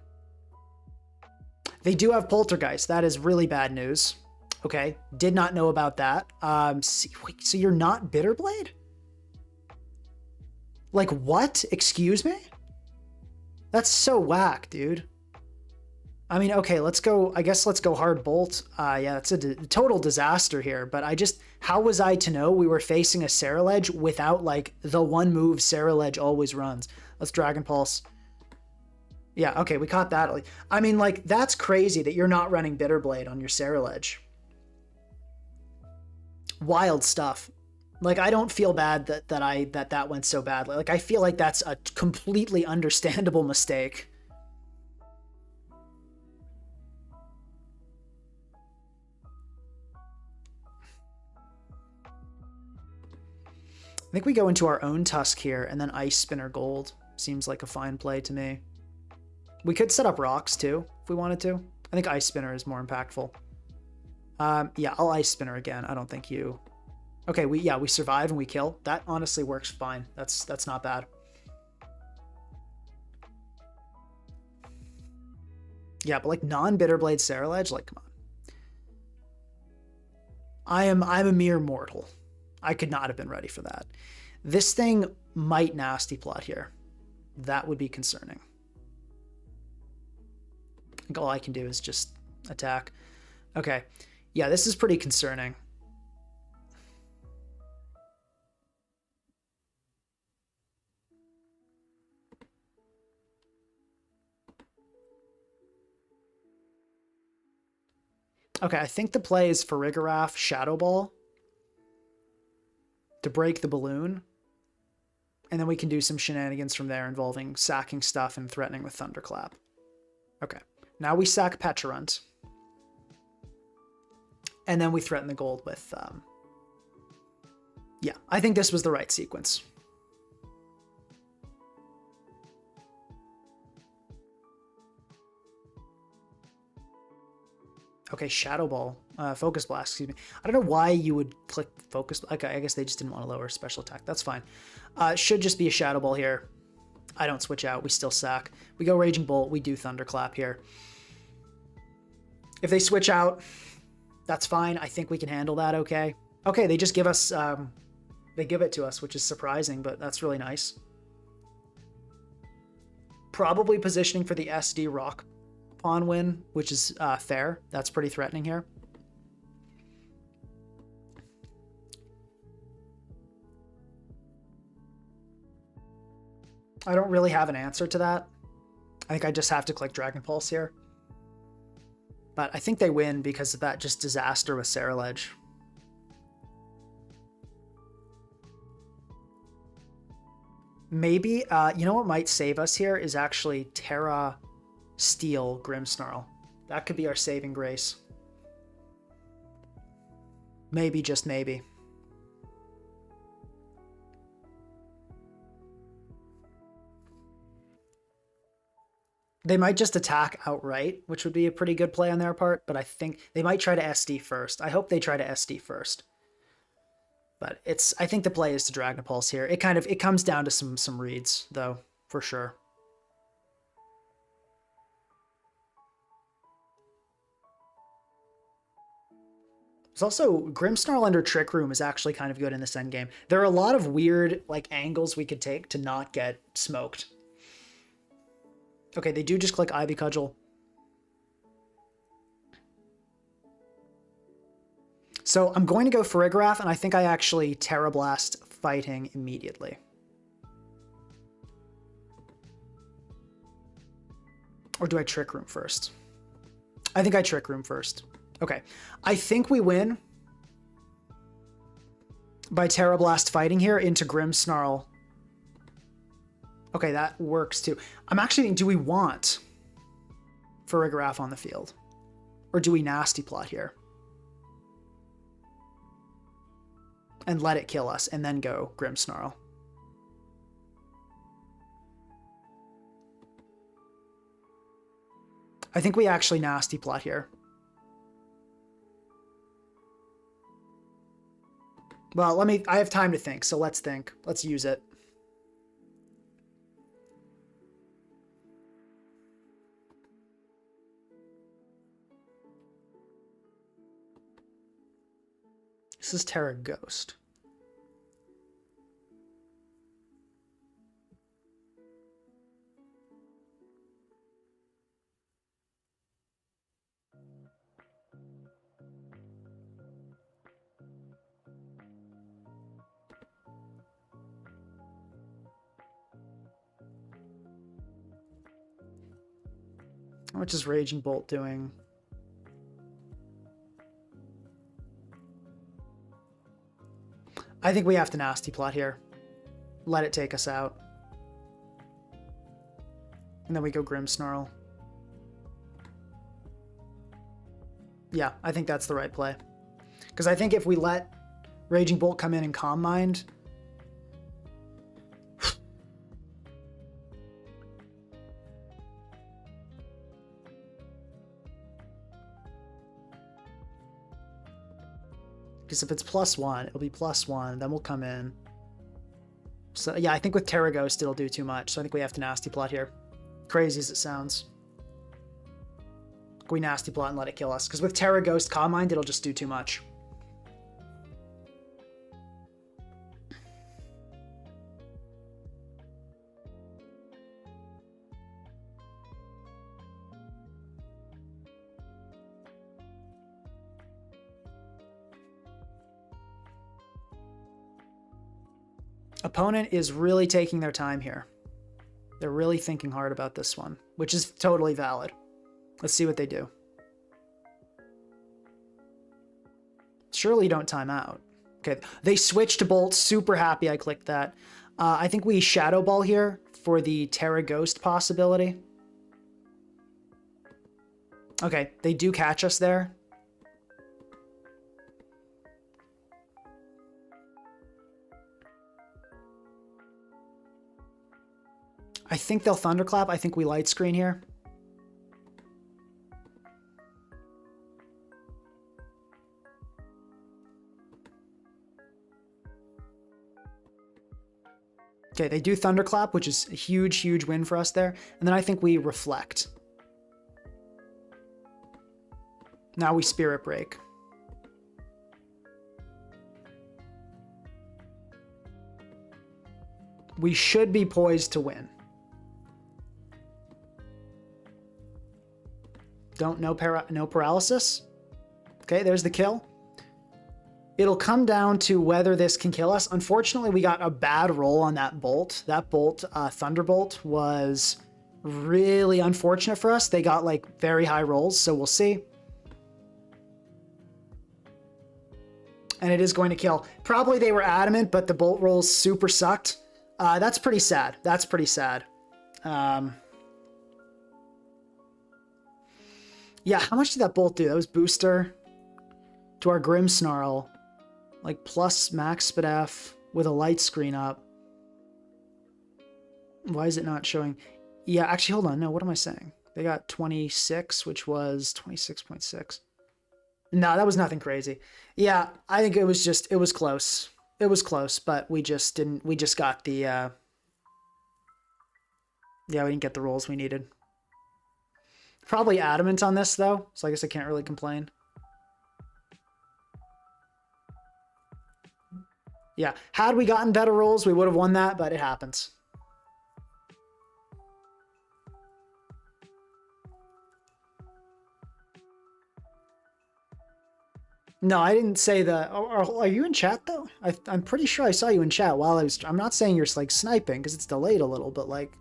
They do have Poltergeist. That is really bad news. Okay, did not know about that. Wait, so you're not Bitterblade? Like, what? Excuse me? That's so whack, dude. I mean, okay, let's go. I guess let's go Hard Bolt. Yeah, it's a total disaster here. But I just, how was I to know we were facing a Ceruledge without, like, the one move Ceruledge always runs? Let's Dragon Pulse. Yeah, okay, we caught that. I mean, like, that's crazy that you're not running Bitterblade on your Ceruledge. Wild stuff. Like, I don't feel bad that went so badly. Like, I feel like that's a completely understandable mistake. I think we go into our own Tusk here and then Ice Spinner Gold. Seems like a fine play to me. We could set up rocks too if we wanted to. I think Ice Spinner is more impactful. Yeah, I'll Ice Spinner again. I don't think you... Okay, we survive and we kill. That honestly works fine. That's not bad. Yeah, but like non-Bitterblade Ceruledge, like, come on. I'm a mere mortal. I could not have been ready for that. This thing might Nasty Plot here. That would be concerning. I think all I can do is just attack. Okay. Yeah, this is pretty concerning. Okay, I think the play is Farigiraf, Shadow Ball to break the balloon. And then we can do some shenanigans from there involving sacking stuff and threatening with Thunderclap. Okay, now we sack Pecharunt. And then we threaten the gold with... Yeah, I think this was the right sequence. Okay, Shadow Ball. Focus Blast, excuse me. I don't know why you would click Focus. Okay, I guess they just didn't want to lower special attack. That's fine. Should just be a Shadow Ball here. I don't switch out. We still sack. We go Raging Bolt. We do Thunderclap here. If they switch out, that's fine. I think we can handle that okay. Okay, they just give us... they give it to us, which is surprising, but that's really nice. Probably positioning for the SD Rock Pawn win, which is fair. That's pretty threatening here. I don't really have an answer to that. I think I just have to click Dragon Pulse here. But I think they win because of that just disaster with Saraledge. Maybe, you know what might save us here is actually Terra Steel Grimmsnarl. That could be our saving grace. Maybe, just maybe. They might just attack outright, which would be a pretty good play on their part, but I think they might try to SD first. I hope they try to SD first. But I think the play is to Dragon Pulse here. It comes down to some reads, though, for sure. There's also Grimmsnarl under Trick Room is actually kind of good in this endgame. There are a lot of weird like angles we could take to not get smoked. Okay, they do just click Ivy Cudgel. So I'm going to go Farigiraf, and I think I actually Terra Blast Fighting immediately. Or do I Trick Room first? I think I Trick Room first. Okay, I think we win by Terra Blast Fighting here into Grimmsnarl. Okay, that works too. I'm actually thinking, do we want Farigiraf on the field? Or do we Nasty Plot here? And let it kill us, and then go Grimmsnarl. I think we actually Nasty Plot here. Well, I have time to think, so let's think. Let's use it. This is Terra Ghost. How much is Raging Bolt doing? I think we have to Nasty Plot here. Let it take us out. And then we go Grimmsnarl. Yeah, I think that's the right play. Because I think if we let Raging Bolt come in and Calm Mind... Because if it's +1, it'll be +1, then we'll come in. So yeah, I think with Terra Ghost, it'll do too much. So I think we have to Nasty Plot here. Crazy as it sounds. We Nasty Plot and let it kill us. Because with Terra Ghost Calm Mind, it'll just do too much. Opponent is really taking their time here. They're really thinking hard about this one, which is totally valid. Let's see what they do. Surely don't time out. Okay, they switched to Bolt. Super happy I clicked that. I think we Shadow Ball here for the Terra Ghost possibility. Okay, they do catch us there. I think they'll Thunderclap. I think we Light Screen here. Okay, they do Thunderclap, which is a huge, huge win for us there. And then I think we Reflect. Now we Spirit Break. We should be poised to win. No paralysis. Okay, there's the kill. It'll come down to whether this can kill us. Unfortunately, we got a bad roll on that Bolt. That Bolt, Thunderbolt, was really unfortunate for us. They got like very high rolls, so we'll see. And it is going to kill. Probably they were adamant, but the bolt rolls super sucked. That's pretty sad. That's pretty sad. Yeah, how much did that bolt do? That was booster to our Grimmsnarl. Like plus max SPDF with a light screen up. Why is it not showing? Yeah, actually, hold on. No, what am I saying? They got 26, which was 26.6. No, that was nothing crazy. Yeah, I think it was just, it was close. It was close, but we just didn't, we just got the, yeah, we didn't get the rolls we needed. Probably adamant on this, though, so I guess I can't really complain. Yeah, had we gotten better rolls, we would have won that, but it happens. No, I didn't say the. Are you in chat though? I'm pretty sure I saw you in chat while I was. I'm not saying you're like sniping because it's delayed a little, but like,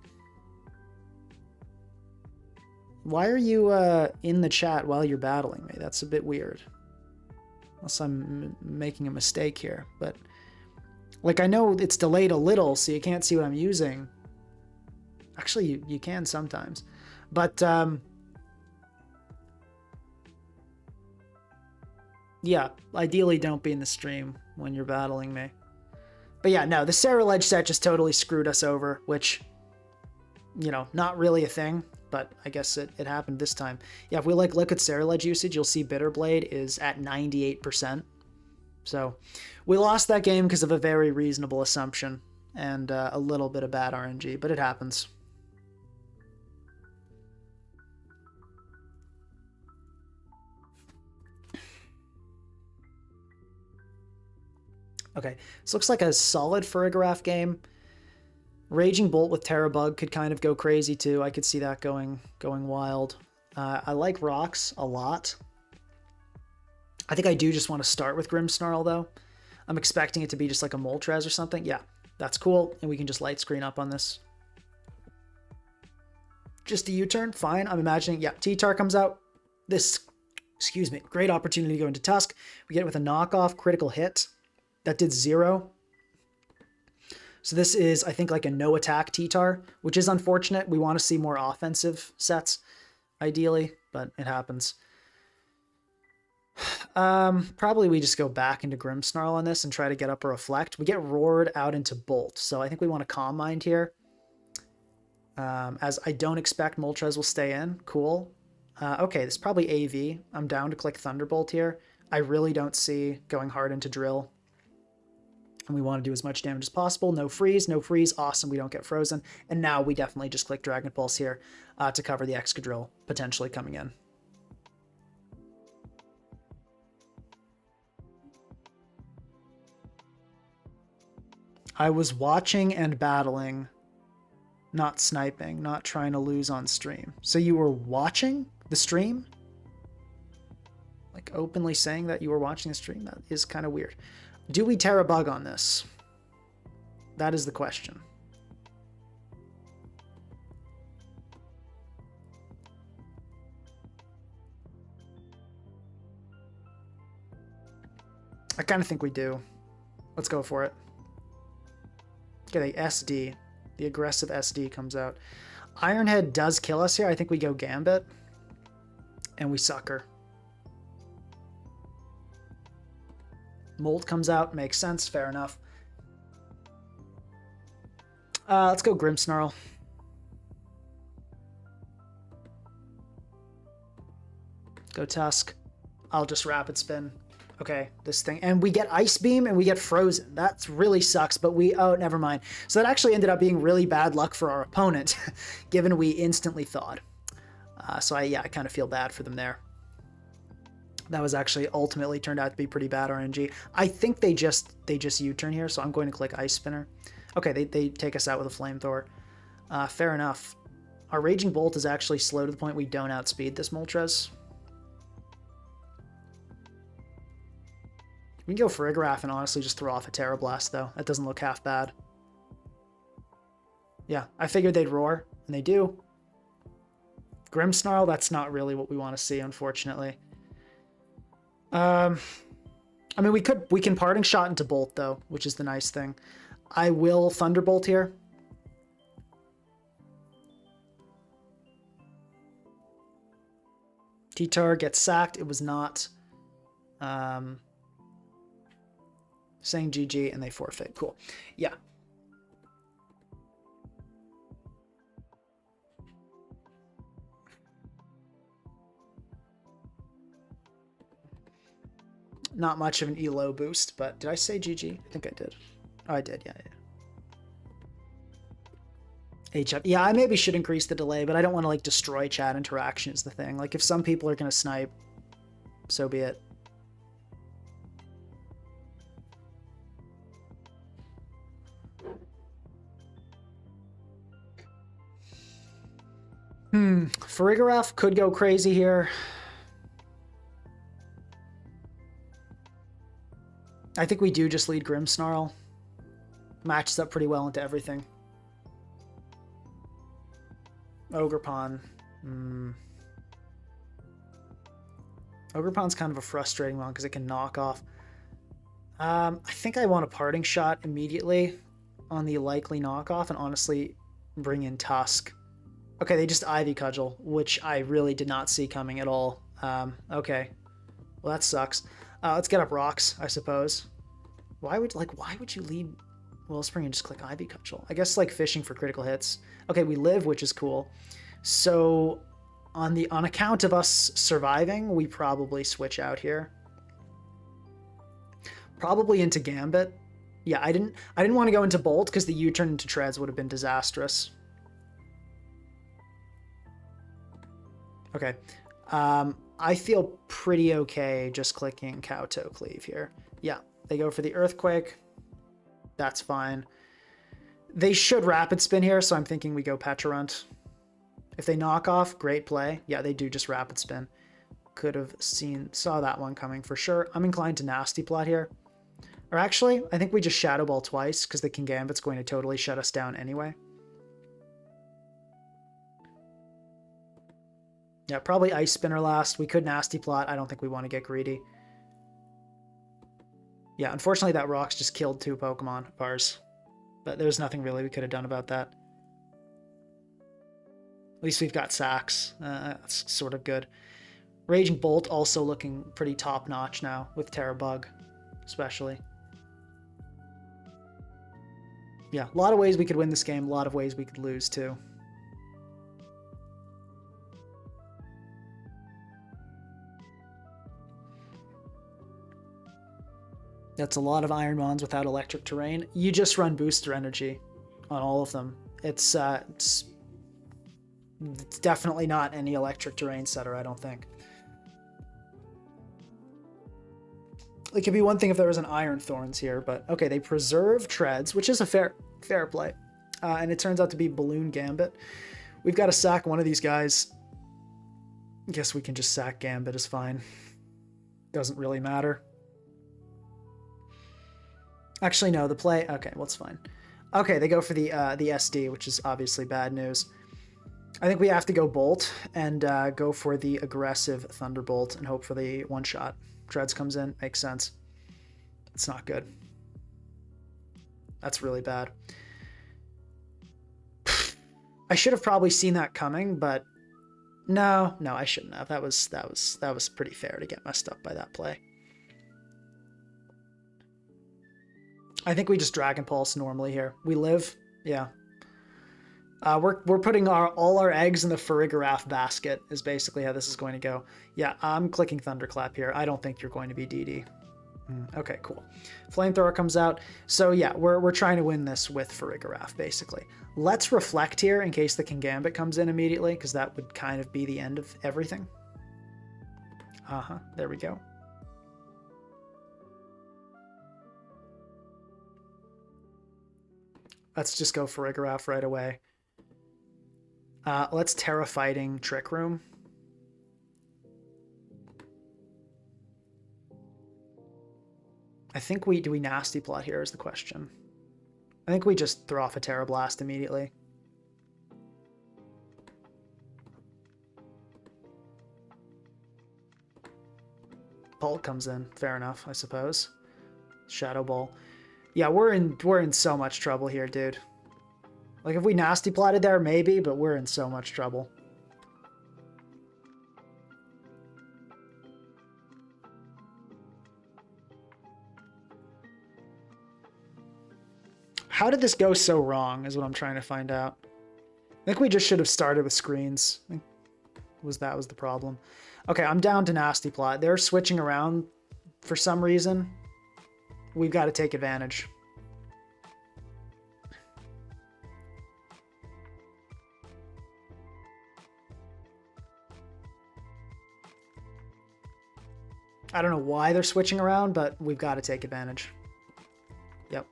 why are you in the chat while you're battling me? That's a bit weird. Unless I'm making a mistake here, but like I know it's delayed a little, so you can't see what I'm using. Actually, you can sometimes, but yeah, ideally don't be in the stream when you're battling me. But yeah, no, the Sarah Ledge set just totally screwed us over, which, you know, not really a thing, but I guess it happened this time. Yeah, if we like look at Sarah Ledge usage, you'll see Bitterblade is at 98%. So we lost that game because of a very reasonable assumption and a little bit of bad RNG, but it happens. Okay, this looks like a solid Farigiraf game. Raging Bolt with Terrabug could kind of go crazy too. I could see that going wild. I like Rocks a lot. I think I do just want to start with Grimmsnarl though. I'm expecting it to be just like a Moltres or something. Yeah, that's cool. And we can just light screen up on this. Just a U-turn, fine. I'm imagining, yeah, T-Tar comes out. This, excuse me, great opportunity to go into Tusk. We get it with a knockoff critical hit. That did 0. So this is, I think, like a no attack T-Tar, which is unfortunate. We want to see more offensive sets, ideally, but it happens. Probably we just go back into Grimmsnarl on this and try to get up a Reflect. We get roared out into Bolt, so I think we want to Calm Mind here. As I don't expect Moltres will stay in. Cool. Okay, this is probably AV. I'm down to click Thunderbolt here. I really don't see going hard into Drill. And we want to do as much damage as possible. No freeze, no freeze. Awesome, we don't get frozen. And now we definitely just click Dragon Pulse here to cover the Excadrill potentially coming in. I was watching and battling, not sniping, not trying to lose on stream. So you were watching the stream? Like openly saying that you were watching the stream? That is kind of weird. Do we Terrabug on this? That is the question. I kind of think we do. Let's go for it. Okay, the SD. The aggressive SD comes out. Ironhead does kill us here. I think we go Gambit. And we Sucker. Molt comes out, makes sense, fair enough. Let's go Grimmsnarl. Go Tusk. I'll just Rapid Spin. Okay, this thing. And we get Ice Beam and we get Frozen. That really sucks, but we... Oh, never mind. So that actually ended up being really bad luck for our opponent, given we instantly thawed. So I kind of feel bad for them there. That was actually ultimately turned out to be pretty bad RNG. I think they just U-turn here, so I'm going to click Ice Spinner. Okay, they take us out with a Flamethrower. Fair enough. Our Raging Bolt is actually slow to the point we don't outspeed this Moltres. We can go Farigiraf and honestly just throw off a Terra Blast, though. That doesn't look half bad. Yeah, I figured they'd roar, and they do. Grimmsnarl, that's not really what we want to see, unfortunately. I mean, we can Parting Shot into Bolt, though, which is the nice thing. I will Thunderbolt here. T-Tar gets sacked. It was not saying GG, and they forfeit. Cool. Yeah. Not much of an elo boost, but did I say GG? I think I did. Oh, I did. Yeah. HF. Yeah, I maybe should increase the delay, but I don't want to like destroy chat interaction is the thing. Like if some people are going to snipe, so be it. Farigiraf could go crazy here. I think we do just lead Grimmsnarl. Matches up pretty well into everything. Ogerpon. Ogerpon's kind of a frustrating one because it can knock off. I think I want a Parting Shot immediately on the likely knockoff and honestly bring in Tusk. Okay, they just Ivy Cudgel, which I really did not see coming at all. Okay. Well, that sucks. Let's get up Rocks, I suppose. Why would you lead Wellspring and just click Ivy Cudgel? I guess like fishing for critical hits. Okay, we live, which is cool. So on account of us surviving, we probably switch out here. Probably into Gambit. Yeah, I didn't want to go into Bolt because the U-turn into Treads would have been disastrous. Okay. I feel pretty okay just clicking Kowtow Cleave here. Yeah, they go for the Earthquake. That's fine. They should Rapid Spin here, so I'm thinking we go Pecharunt. If they knock off, great play. Yeah, they do just Rapid Spin. Could have saw that one coming for sure. I'm inclined to Nasty Plot here. Or actually, I think we just Shadow Ball twice because the Kingambit's going to totally shut us down anyway. Yeah, probably Ice Spinner last. We could Nasty Plot. I don't think we want to get greedy. Yeah, unfortunately that Rocks just killed 2 Pokemon of ours. But there's nothing really we could have done about that. At least we've got Sacks. That's sort of good. Raging Bolt also looking pretty top-notch now with Terrabug, especially. Yeah, a lot of ways we could win this game. A lot of ways we could lose, too. That's a lot of Iron Mons without electric terrain. You just run booster energy on all of them. It's definitely not any electric terrain setter, I don't think. It could be one thing if there was an Iron Thorns here, but okay, they preserve Treads, which is a fair play. And it turns out to be Balloon Gambit. We've got to sack one of these guys. Guess we can just sack Gambit, is fine. Doesn't really matter. Actually, no, the play... Okay, well, it's fine. Okay, they go for the SD, which is obviously bad news. I think we have to go Bolt and go for the aggressive Thunderbolt and hope for the one-shot. Treads comes in. Makes sense. It's not good. That's really bad. I should have probably seen that coming, but... No, I shouldn't have. That was pretty fair to get messed up by that play. I think we just Dragon Pulse normally here. We live, yeah. We're putting all our eggs in the Farigiraf basket is basically how this is going to go. Yeah, I'm clicking Thunderclap here. I don't think you're going to be DD. Okay, cool. Flamethrower comes out. So yeah, we're trying to win this with Farigiraf, basically. Let's Reflect here in case the Kingambit comes in immediately, because that would kind of be the end of everything. There we go. Let's just go Farigiraf right away. Let's Terra Fighting Trick Room. I think do we Nasty Plot here is the question. I think we just throw off a Terra Blast immediately. Hulk comes in. Fair enough, I suppose. Shadow Ball. Yeah, we're in so much trouble here, dude. Like, if we nasty plotted there, maybe, but we're in so much trouble. How did this go so wrong is what I'm trying to find out. I think we just should have started with screens. I think that was the problem. Okay, I'm down to nasty plot. They're switching around for some reason. We've got to take advantage. I don't know why they're switching around, but we've got to take advantage. Yep.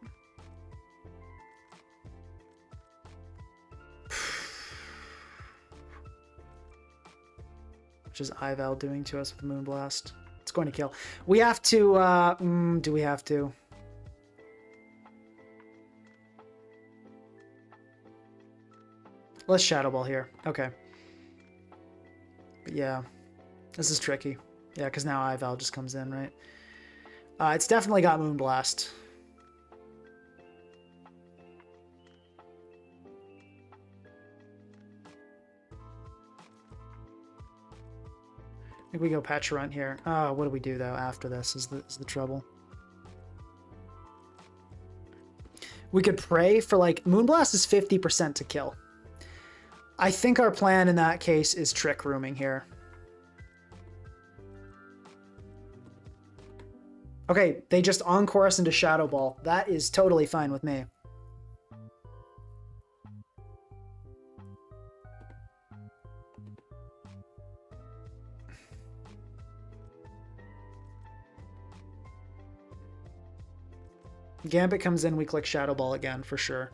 Which is Ival doing to us with the Moonblast. It's going to kill. We have to, do we have to? Let's Shadow Ball here. Okay. But yeah, this is tricky. Yeah, because now Ival just comes in, right? It's definitely got Moonblast. I think we go Pecharunt here. Oh, what do we do though after this is the trouble. We could pray for like Moonblast is 50% to kill. I think our plan in that case is Trick Rooming here. Okay, they just encore us into Shadow Ball. That is totally fine with me. Gambit comes in, we click Shadow Ball again for sure.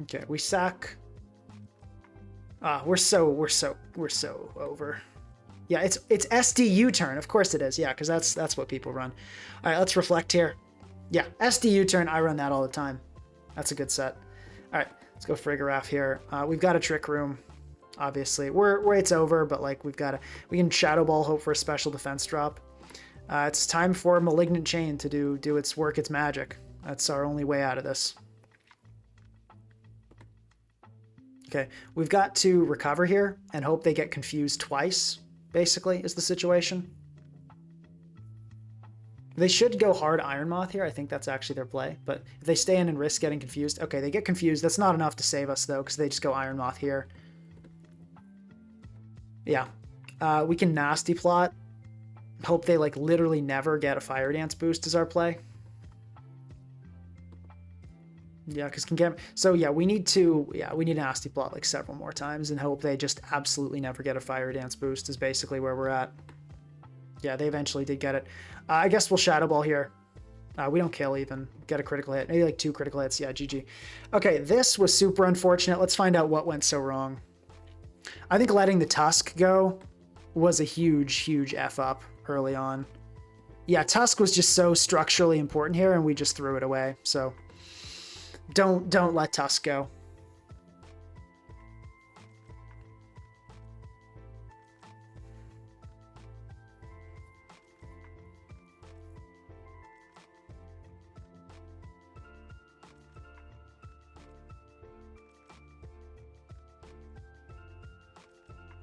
Okay, we sack. We're so over. Yeah, it's SDU turn. Of course it is. Yeah, because that's what people run. All right, let's reflect here. Yeah, SDU turn. I run that all the time. That's a good set. All right, let's go Farigiraf here. We've got a Trick Room. Obviously, it's over, but like we can Shadow Ball, hope for a special defense drop. It's time for Malignant Chain to do its work, its magic. That's our only way out of this. Okay, we've got to recover here and hope they get confused twice, basically, is the situation. They should go hard Iron Moth here. I think that's actually their play. But if they stay in and risk getting confused... Okay, they get confused. That's not enough to save us, though, because they just go Iron Moth here. Yeah. We can Nasty Plot. Hope they, like, literally never get a Fire Dance boost is our play. Yeah, because Kingambit... So, yeah, we need to Nasty Plot, like, several more times and hope they just absolutely never get a Fire Dance boost is basically where we're at. Yeah, they eventually did get it. I guess we'll Shadow Ball here. We don't kill even. Get a critical hit. Maybe like 2 critical hits. Yeah, GG. Okay, this was super unfortunate. Let's find out what went so wrong. I think letting the Tusk go was a huge F up early on. Yeah, Tusk was just so structurally important here, and we just threw it away. So don't let Tusk go.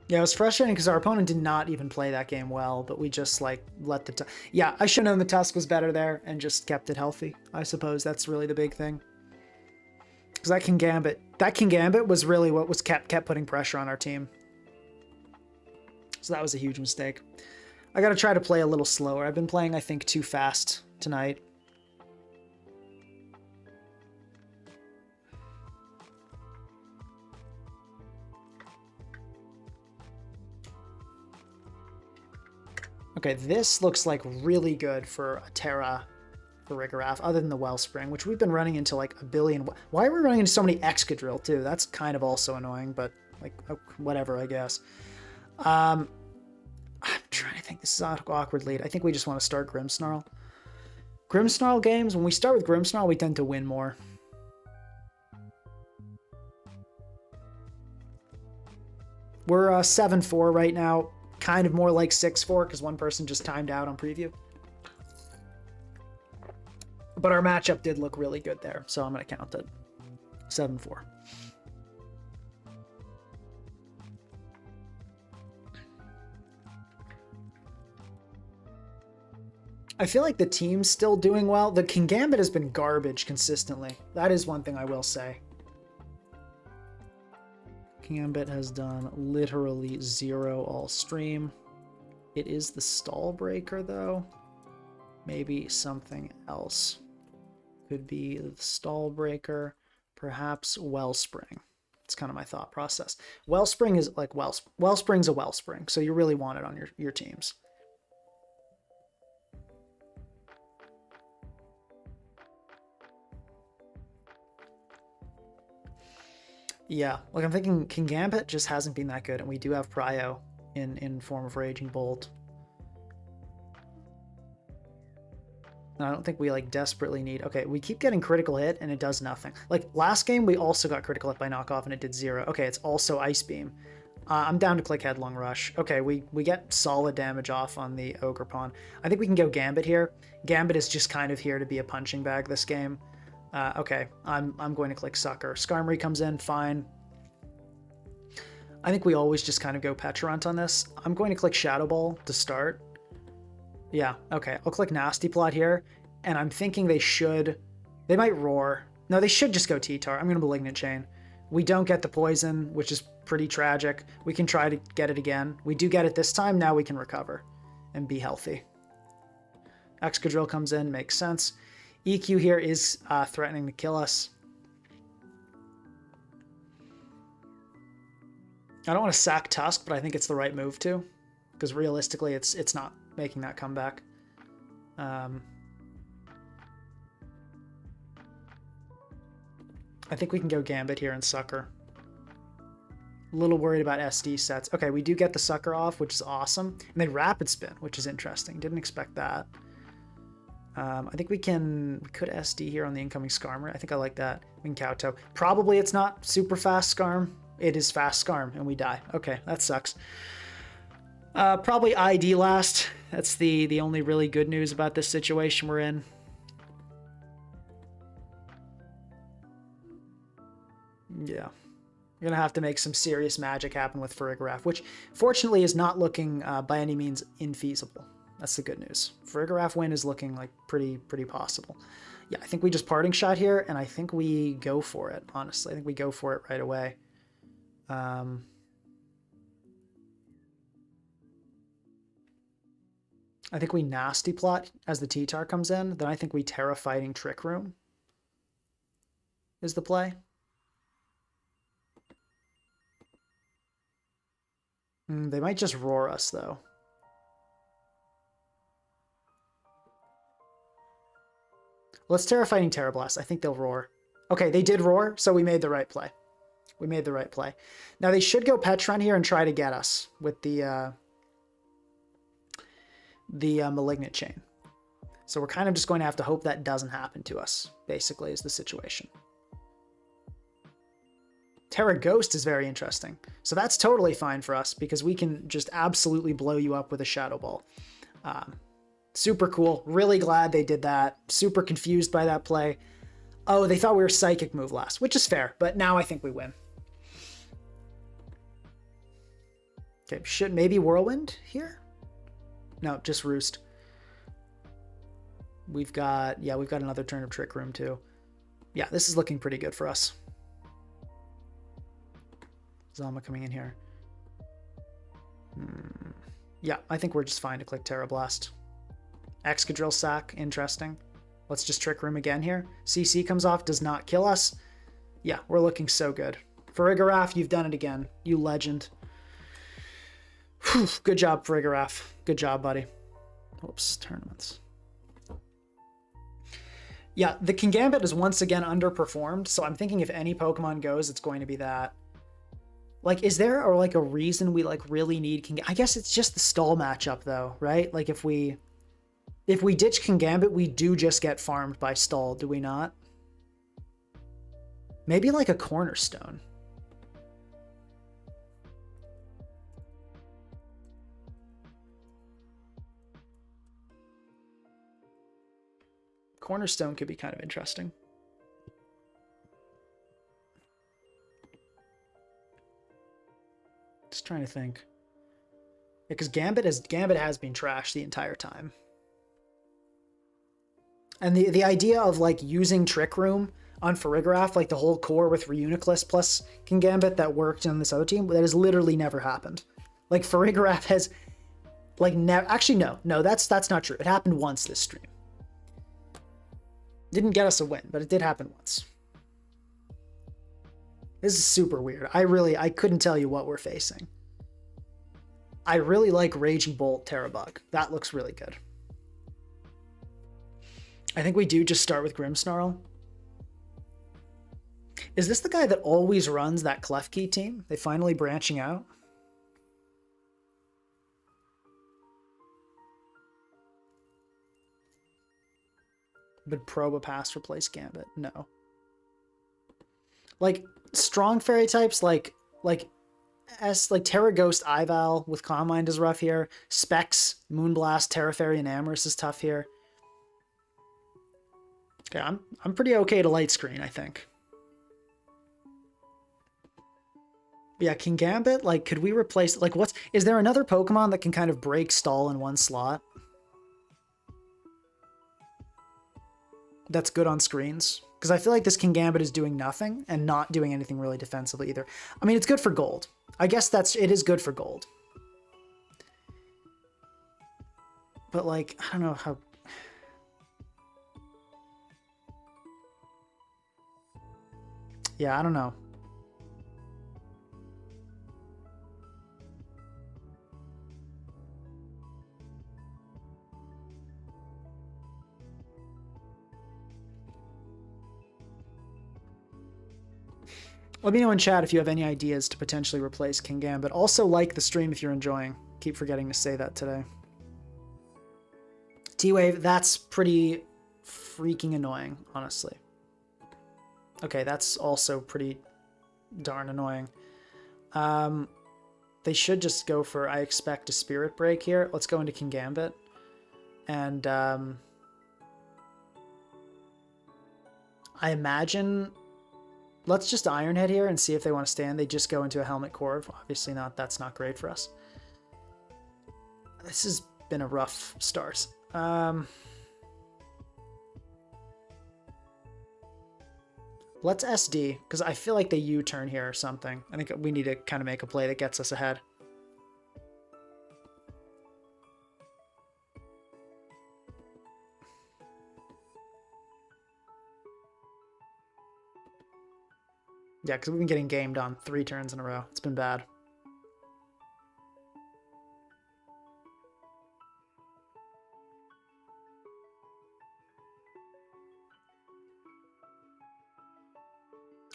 Yeah, it was frustrating because our opponent did not even play that game well, but we just like let the... Yeah, I should have known the Tusk was better there and just kept it healthy. I suppose that's really the big thing. Because that Kingambit was really what was kept putting pressure on our team. So that was a huge mistake. I got to try to play a little slower. I've been playing, I think, too fast tonight. Okay, this looks like really good for a Terra Farigiraf, other than the Wellspring, which we've been running into like a billion. Why are we running into so many Excadrill too? That's kind of also annoying, but like whatever, I guess. I'm trying to think. This is an awkward lead. I think we just want to start Grimmsnarl. Grimmsnarl games, when we start with Grimmsnarl, we tend to win more. We're 7-4 right now. Kind of more like 6-4 because one person just timed out on preview. But our matchup did look really good there, so I'm going to count it. 7-4. I feel like the team's still doing well. The Kingambit has been garbage consistently. That is one thing I will say. Kingambit has done literally 0 all stream. It is the stall breaker though. Maybe something else. Could be the stall breaker, perhaps Wellspring. It's kind of my thought process. Wellspring is like Wellspring's a Wellspring, so you really want it on your teams. Yeah, like I'm thinking Kingambit just hasn't been that good, and we do have Prio in form of Raging Bolt. And I don't think we like desperately need. Okay, we keep getting critical hit and it does nothing. Like last game, we also got critical hit by knockoff and it did 0. Okay, it's also Ice Beam. I'm down to click Headlong Rush. Okay, we get solid damage off on the Ogre Pawn. I think we can go Gambit here. Gambit is just kind of here to be a punching bag this game. Okay, I'm going to click Sucker. Skarmory comes in, fine. I think we always just kind of go Petrarunt on this. I'm going to click Shadow Ball to start. Yeah, okay, I'll click Nasty Plot here, and I'm thinking they might Roar. No, they should just go T-Tar. I'm going to Malignant Chain. We don't get the poison, which is pretty tragic. We can try to get it again. We do get it this time, now we can recover and be healthy. Excadrill comes in, makes sense. EQ here is threatening to kill us. I don't want to sack Tusk, but I think it's the right move to, because realistically it's not making that comeback. I think we can go Gambit here and Sucker. A little worried about SD sets. Okay, we do get the Sucker off, which is awesome. And they Rapid Spin, which is interesting. Didn't expect that. I think we could SD here on the incoming Skarmory. I think I like that. We can Kowtow. Probably it's not super fast Skarm. It is fast Skarm, and we die. Okay, that sucks. Probably ID last. That's the only really good news about this situation we're in. Yeah. We're going to have to make some serious magic happen with Farigiraf, which fortunately is not looking by any means infeasible. That's the good news. Farigiraf win is looking like pretty possible. Yeah, I think we just Parting Shot here, and I think we go for it, honestly. I think we go for it right away. I think we Nasty Plot as the T-Tar comes in. Then I think we Terra Fighting Trick Room is the play. They might just Roar us, though. Let's Terra Fighting Terra Blast. I think they'll Roar. Okay, they did Roar, so we made the right play. We made the right play. Now they should go Petrun here and try to get us with the Malignant Chain. So we're kind of just going to have to hope that doesn't happen to us, basically, is the situation. Terra Ghost is very interesting. So that's totally fine for us because we can just absolutely blow you up with a Shadow Ball. Super cool. Really glad they did that. Super confused by that play. Oh, they thought we were Psychic move last, which is fair, but now I think we win. Okay, should maybe Whirlwind here? No, just Roost. We've got another turn of Trick Room too. Yeah, this is looking pretty good for us. Zama coming in here. Yeah, I think we're just fine to click Terra Blast. Excadrill sack, interesting. Let's just Trick Room again here. CC comes off, does not kill us. Yeah, we're looking so good. Farigiraf, you've done it again. You legend. Whew, good job, Farigiraf. Good job, buddy. Oops, tournaments. Yeah, the Kingambit is once again underperformed, so I'm thinking if any Pokemon goes, it's going to be that. Like, is there or like a reason we like really need Kingambit? I guess it's just the stall matchup though, right? Like if we ditch Kingambit, we do just get farmed by stall, do we not? Maybe like a Cornerstone. Cornerstone could be kind of interesting. Just trying to think. Because Gambit has been trashed the entire time. And the idea of like using Trick Room on Farigiraf, like the whole core with Reuniclus plus Kingambit that worked on this other team, that has literally never happened. Like Farigiraf has like never, actually no, that's not true. It happened once this stream. Didn't get us a win, but it did happen once. This is super weird. I couldn't tell you what we're facing. I really like Raging Bolt Terrabug. That looks really good. I think we do just start with Grimmsnarl. Is this the guy that always runs that Klefki team? They finally branching out? Would Probopass replace Gambit? No. Like strong fairy types like Terra Ghost Ival with Calm Mind is rough here. Specs, Moonblast, Terra Fairy, and Amorous is tough here. Okay, I'm pretty okay to light screen, I think. Yeah, Kingambit, like, could we replace, like, is there another Pokemon that can kind of break stall in one slot? That's good on screens? Because I feel like this Kingambit is doing nothing and not doing anything really defensively either. I mean, it's good for gold. I guess it is good for gold. But, like, I don't know how... Yeah, I don't know. Let me know in chat if you have any ideas to potentially replace Kingambit. Also like the stream if you're enjoying. Keep forgetting to say that today. T-Wave, that's pretty freaking annoying, honestly. Okay, that's also pretty darn annoying. They should just go for, I expect a Spirit Break here. Let's go into Kingambit. And I imagine... Let's just Iron Head here and see if they want to stand. They just go into a Helmet Corv. Obviously not. That's not great for us. This has been a rough start. Let's SD, because I feel like they U-turn here or something. I think we need to kind of make a play that gets us ahead. Yeah, because we've been getting gamed on 3 turns in a row. It's been bad.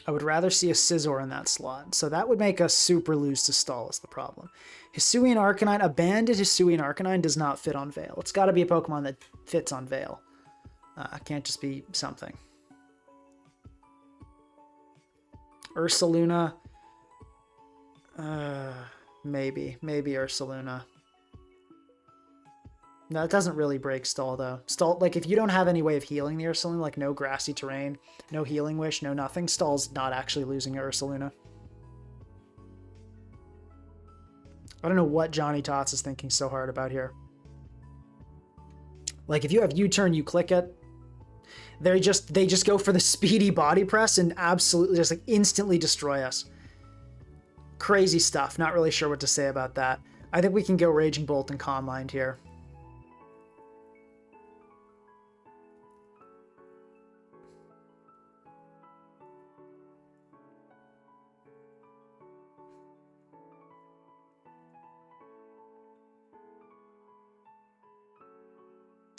I would rather see a Scizor in that slot. So that would make us super lose to stall is the problem. Hisuian Arcanine, a banded Hisuian Arcanine does not fit on Veil. It's got to be a Pokemon that fits on Veil. Can't just be something. Ursaluna. Maybe Ursaluna. No, it doesn't really break stall though. Stall, like if you don't have any way of healing the Ursaluna, like no grassy terrain, no healing wish, no nothing, stall's not actually losing Ursaluna. I don't know what Johnny Tots is thinking so hard about here. Like if you have U-turn, you click it. They just go for the speedy body press and absolutely just like instantly destroy us. Crazy stuff. Not really sure what to say about that. I think we can go Raging Bolt and Calm Mind here.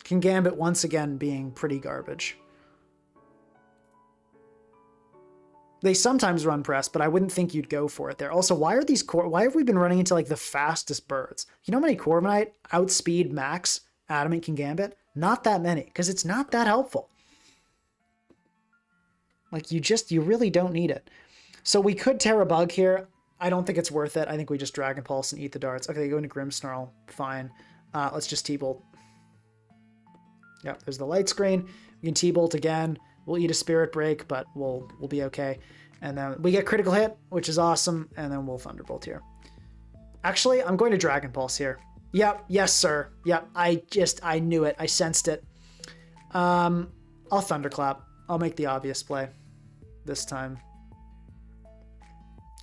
Kingambit once again being pretty garbage. They sometimes run press, but I wouldn't think you'd go for it there. Also, why have we been running into like the fastest birds? You know how many Corviknight outspeed max Adamant Kingambit? Not that many, because it's not that helpful. Like you really don't need it. So we could Terrabug here. I don't think it's worth it. I think we just Dragon Pulse and eat the darts. Okay, they go into Grimmsnarl. Fine. Let's just T-Bolt. Yep, there's the light screen. We We can T-Bolt again. We'll eat a Spirit Break, but we'll be okay. And then we get critical hit, which is awesome, and then we'll Thunderbolt here. Actually, I'm going to Dragon Pulse here. Yep, yes, sir. Yep, I knew it. I sensed it. I'll Thunderclap. I'll make the obvious play this time.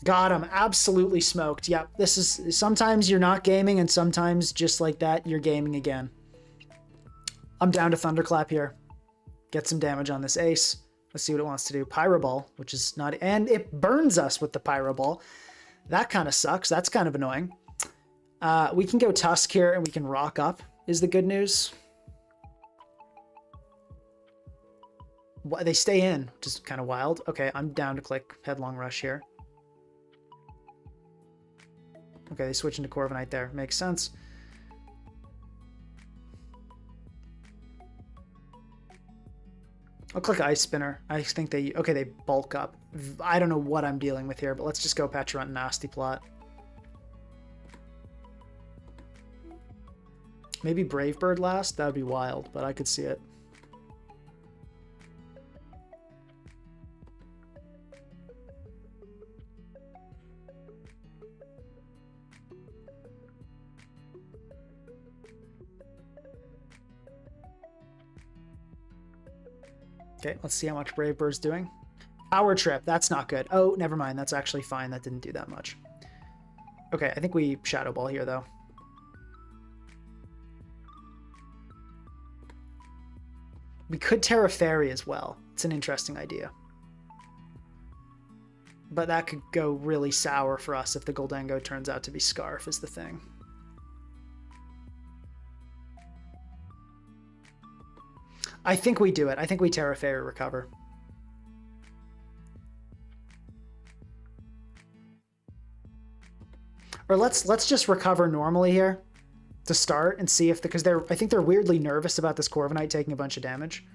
Got him. Absolutely smoked. Yep, this is... Sometimes you're not gaming, and sometimes, just like that, you're gaming again. I'm down to Thunderclap here. Get some damage on this ace. Let's see what it wants to do. Pyro Ball, which is not... And it burns us with the Pyro Ball. That kind of sucks. That's kind of annoying. We can go Tusk here, and we can rock up, is the good news. They stay in, which is kind of wild. Okay, I'm down to click Headlong Rush here. Okay, they switch into Corviknight there. Makes sense. I'll click Ice Spinner. I think they... Okay, they bulk up. I don't know what I'm dealing with here, but let's just go Petulant and Nasty Plot. Maybe Brave Bird last? That would be wild, but I could see it. Okay, let's see how much Brave Bird's doing. Power Trip, that's not good. Oh, never mind, that's actually fine. That didn't do that much. Okay, I think we Shadow Ball here, though. We could Terra Fairy as well. It's an interesting idea. But that could go really sour for us if the Goldengo turns out to be Scarf is the thing. I think we do it. I think we Terra Fairy recover. Or let's just recover normally here to start and see if because I think they're weirdly nervous about this Corviknight taking a bunch of damage.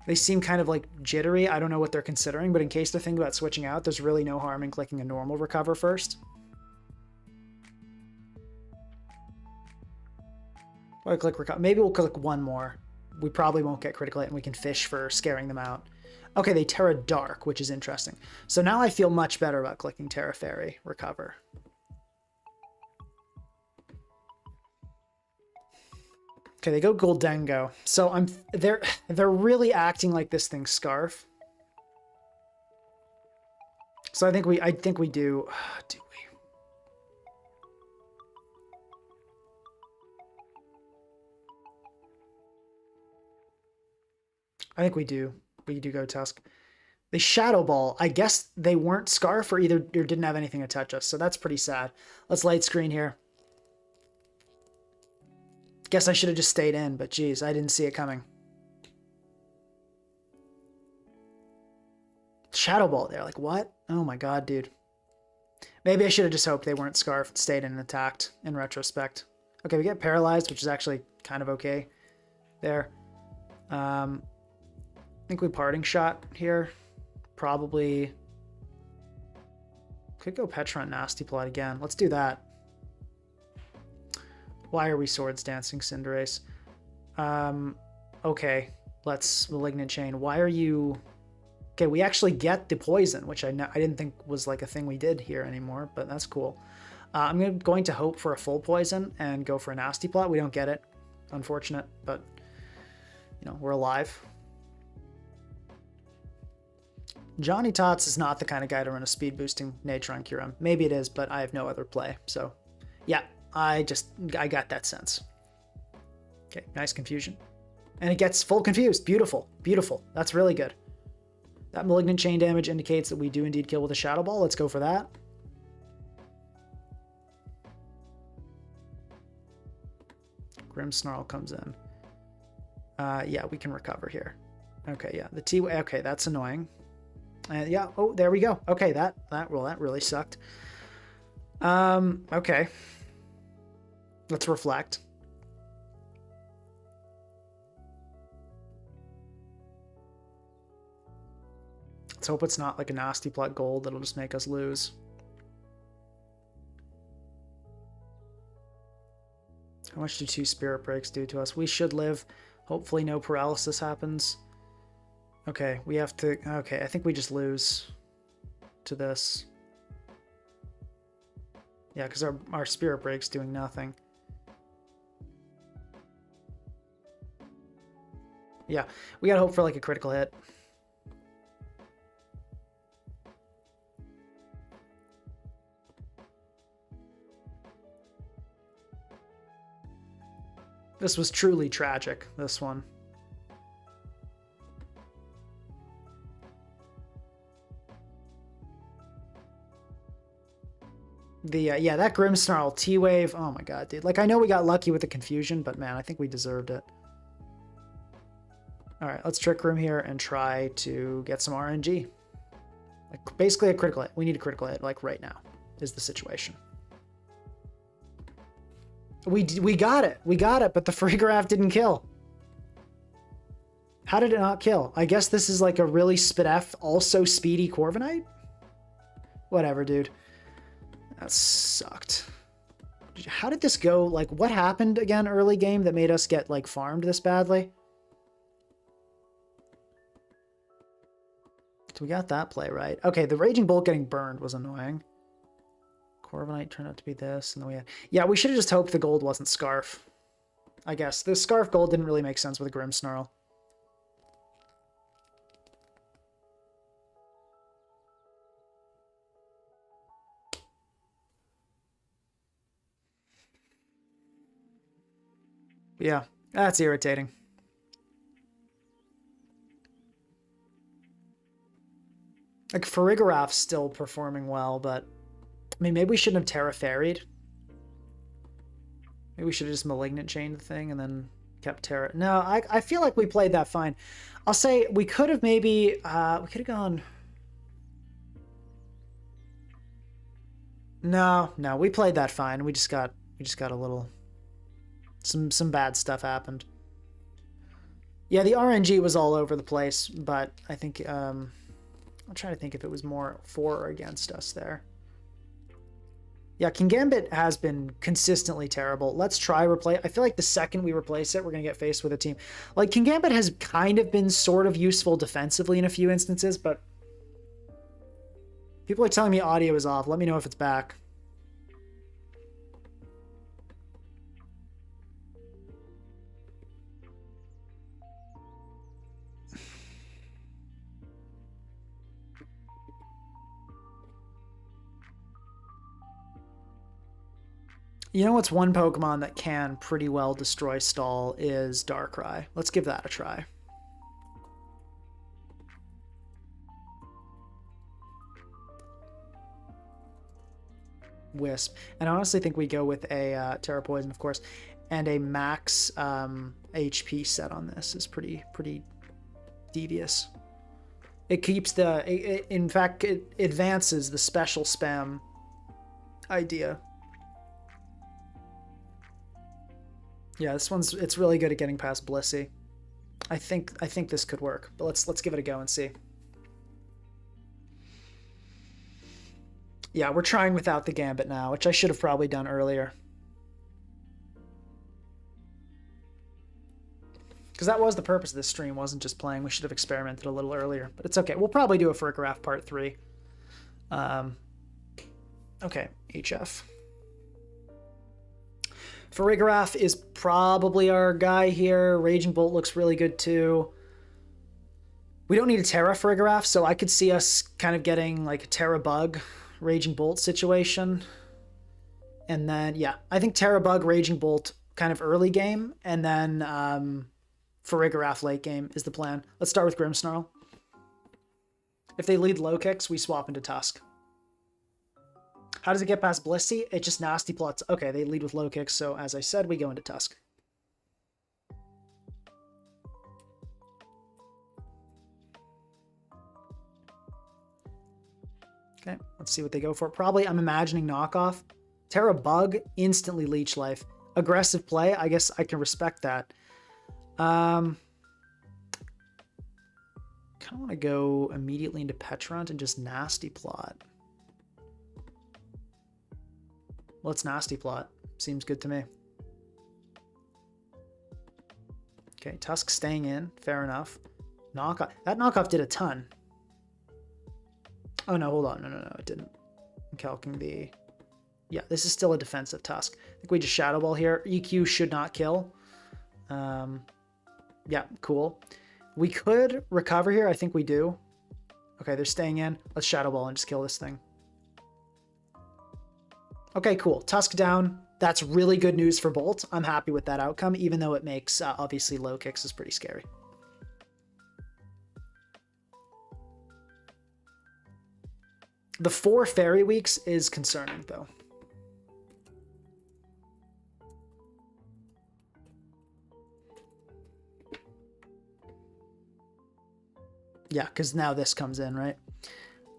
They seem kind of like jittery. I don't know what they're considering, but in case they're thinking about switching out, there's really no harm in clicking a normal recover first. Or click recover. Maybe we'll click one more. We probably won't get critical hit and we can fish for scaring them out. Okay, they Terra Dark, which is interesting. So now I feel much better about clicking Terra Fairy, recover. Okay, they go Goldengo. So they're really acting like this thing's Scarf. So I think we do. Do we? I think we do. We do go Tusk. They Shadow Ball. I guess they weren't Scarf or didn't have anything to touch us. So that's pretty sad. Let's light screen here. Guess I should have just stayed in, but geez, I didn't see it coming. Shadow Ball there. Like, what? Oh my god, dude. Maybe I should have just hoped they weren't Scarf and stayed in and attacked in retrospect. Okay, we get Paralyzed, which is actually kind of okay there. I think we Parting Shot here. Probably could go Petulant Nasty Plot again. Let's do that. Why are we Swords Dancing Cinderace? Okay, let's Malignant Chain. Why are you... Okay, we actually get the Poison, which I didn't think was like a thing we did here anymore, but that's cool. I'm going to hope for a full Poison and go for a Nasty Plot. We don't get it. Unfortunate, but, you know, we're alive. Johnny Tots is not the kind of guy to run a speed boosting nature on Kyurem. Maybe it is, but I have no other play. So, yeah, I got that sense. Okay, nice confusion. And it gets full confused. Beautiful, beautiful. That's really good. That Malignant Chain damage indicates that we do indeed kill with a Shadow Ball. Let's go for that. Grimmsnarl comes in. Yeah, we can recover here. Okay, yeah, the T. Okay, that's annoying. Yeah. Oh, there we go. Okay, that really sucked. Okay. Let's reflect. Let's hope it's not like a Nasty Plot Gold that'll just make us lose. How much do 2 Spirit Breaks do to us? We should live. Hopefully no paralysis happens. Okay, we have to... Okay, I think we just lose to this. Yeah, because our Spirit Break's doing nothing. Yeah, we gotta hope for like a critical hit. This was truly tragic, this one. Yeah, that Grimmsnarl T-Wave. Oh my god, dude. Like, I know we got lucky with the confusion, but man, I think we deserved it. All right, let's Trick Room here and try to get some RNG. Like, basically a critical hit. We need a critical hit, like, right now is the situation. We got it. We got it, but the Farigiraf didn't kill. How did it not kill? I guess this is like a really spit-F, also speedy Corviknight? Whatever, dude. That sucked. How did this go? Like, what happened again early game that made us get, like, farmed this badly? So we got that play right. Okay, the Raging Bolt getting burned was annoying. Corviknight turned out to be this, and then we had... Yeah, we should have just hoped the gold wasn't Scarf. I guess. The Scarf gold didn't really make sense with a Grimmsnarl. Yeah, that's irritating. Like, Farigiraf's still performing well, but... I mean, maybe we shouldn't have Terra Fairy'd. Maybe we should have just Malignant Chained the thing and then kept Terra... No, I feel like we played that fine. I'll say we could have maybe... we could have gone... No, we played that fine. We just got a little... Some bad stuff happened. Yeah, the RNG was all over the place, but I think... I'm trying to think if it was more for or against us there. Yeah, Kingambit has been consistently terrible. Let's try replace. I feel like the second we replace it, we're going to get faced with a team. Like, Kingambit has kind of been sort of useful defensively in a few instances, but people are telling me audio is off. Let me know if it's back. You know what's one Pokemon that can pretty well destroy Stall is Darkrai. Let's give that a try. Wisp. And I honestly think we go with a Terra Poison, of course, and a max HP set on this is pretty devious. It keeps the... in fact, it advances the special spam idea. Yeah, this one's... It's really good at getting past Blissey. I think this could work, but let's give it a go and see. Yeah, we're trying without the Gambit now, which I should have probably done earlier. Because that was the purpose of this stream, wasn't just playing. We should have experimented a little earlier, but it's okay. We'll probably do a Farigiraf Part 3. Okay, HF. Farigiraf is probably our guy here. Raging Bolt looks really good too. We don't need a Terra Farigiraf, so I could see us kind of getting like a Terra Bug, Raging Bolt situation. And then, yeah, I think Terra Bug, Raging Bolt kind of early game, and then Farigiraf late game is the plan. Let's start with Grimmsnarl. If they lead low kicks, we swap into Tusk. How does it get past Blissey? It just nasty plots. Okay, they lead with low kicks, so as I said, we go into Tusk. Okay, let's see what they go for. Probably, I'm imagining knockoff. Terra Bug, instantly Leech Life. Aggressive play, I guess I can respect that. Kind of want to go immediately into Petrunt and just nasty plot. Let's nasty plot. Seems good to me. Okay, Tusk staying in. Fair enough. Knockoff. That knockoff did a ton. Oh, no, hold on. No, it didn't. I'm calcing the... Yeah, this is still a defensive Tusk. I think we just Shadow Ball here. EQ should not kill. Yeah, cool. We could recover here. I think we do. Okay, they're staying in. Let's Shadow Ball and just kill this thing. Okay, cool. Tusk down. That's really good news for Bolt. I'm happy with that outcome, even though it makes, obviously, low kicks is pretty scary. The 4 Fairy Weeks is concerning, though. Yeah, because now this comes in, right?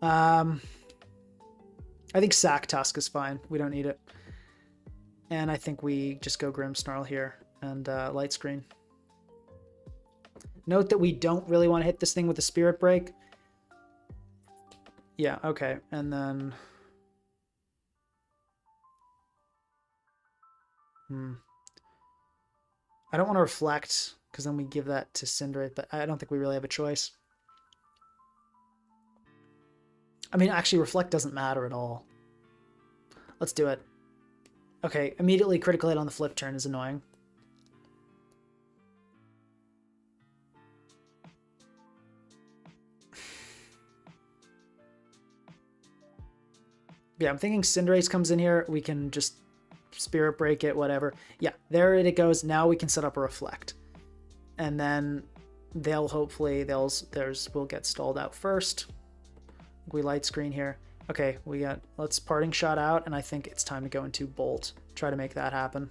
I think Sack Tusk is fine. We don't need it. And I think we just go Grimmsnarl here and Light Screen. Note that we don't really want to hit this thing with a Spirit Break. Yeah, okay. And then... I don't want to Reflect, because then we give that to Cinderace, but I don't think we really have a choice. I mean, actually, Reflect doesn't matter at all. Let's do it. Okay, immediately critical hit on the flip turn is annoying. Yeah, I'm thinking Cinderace comes in here. We can just Spirit Break it, whatever. Yeah, there it goes. Now we can set up a Reflect. And then they'll hopefully, we'll get stalled out first. We Light Screen here. Okay, let's Parting Shot out, and I think it's time to go into Bolt. Try to make that happen.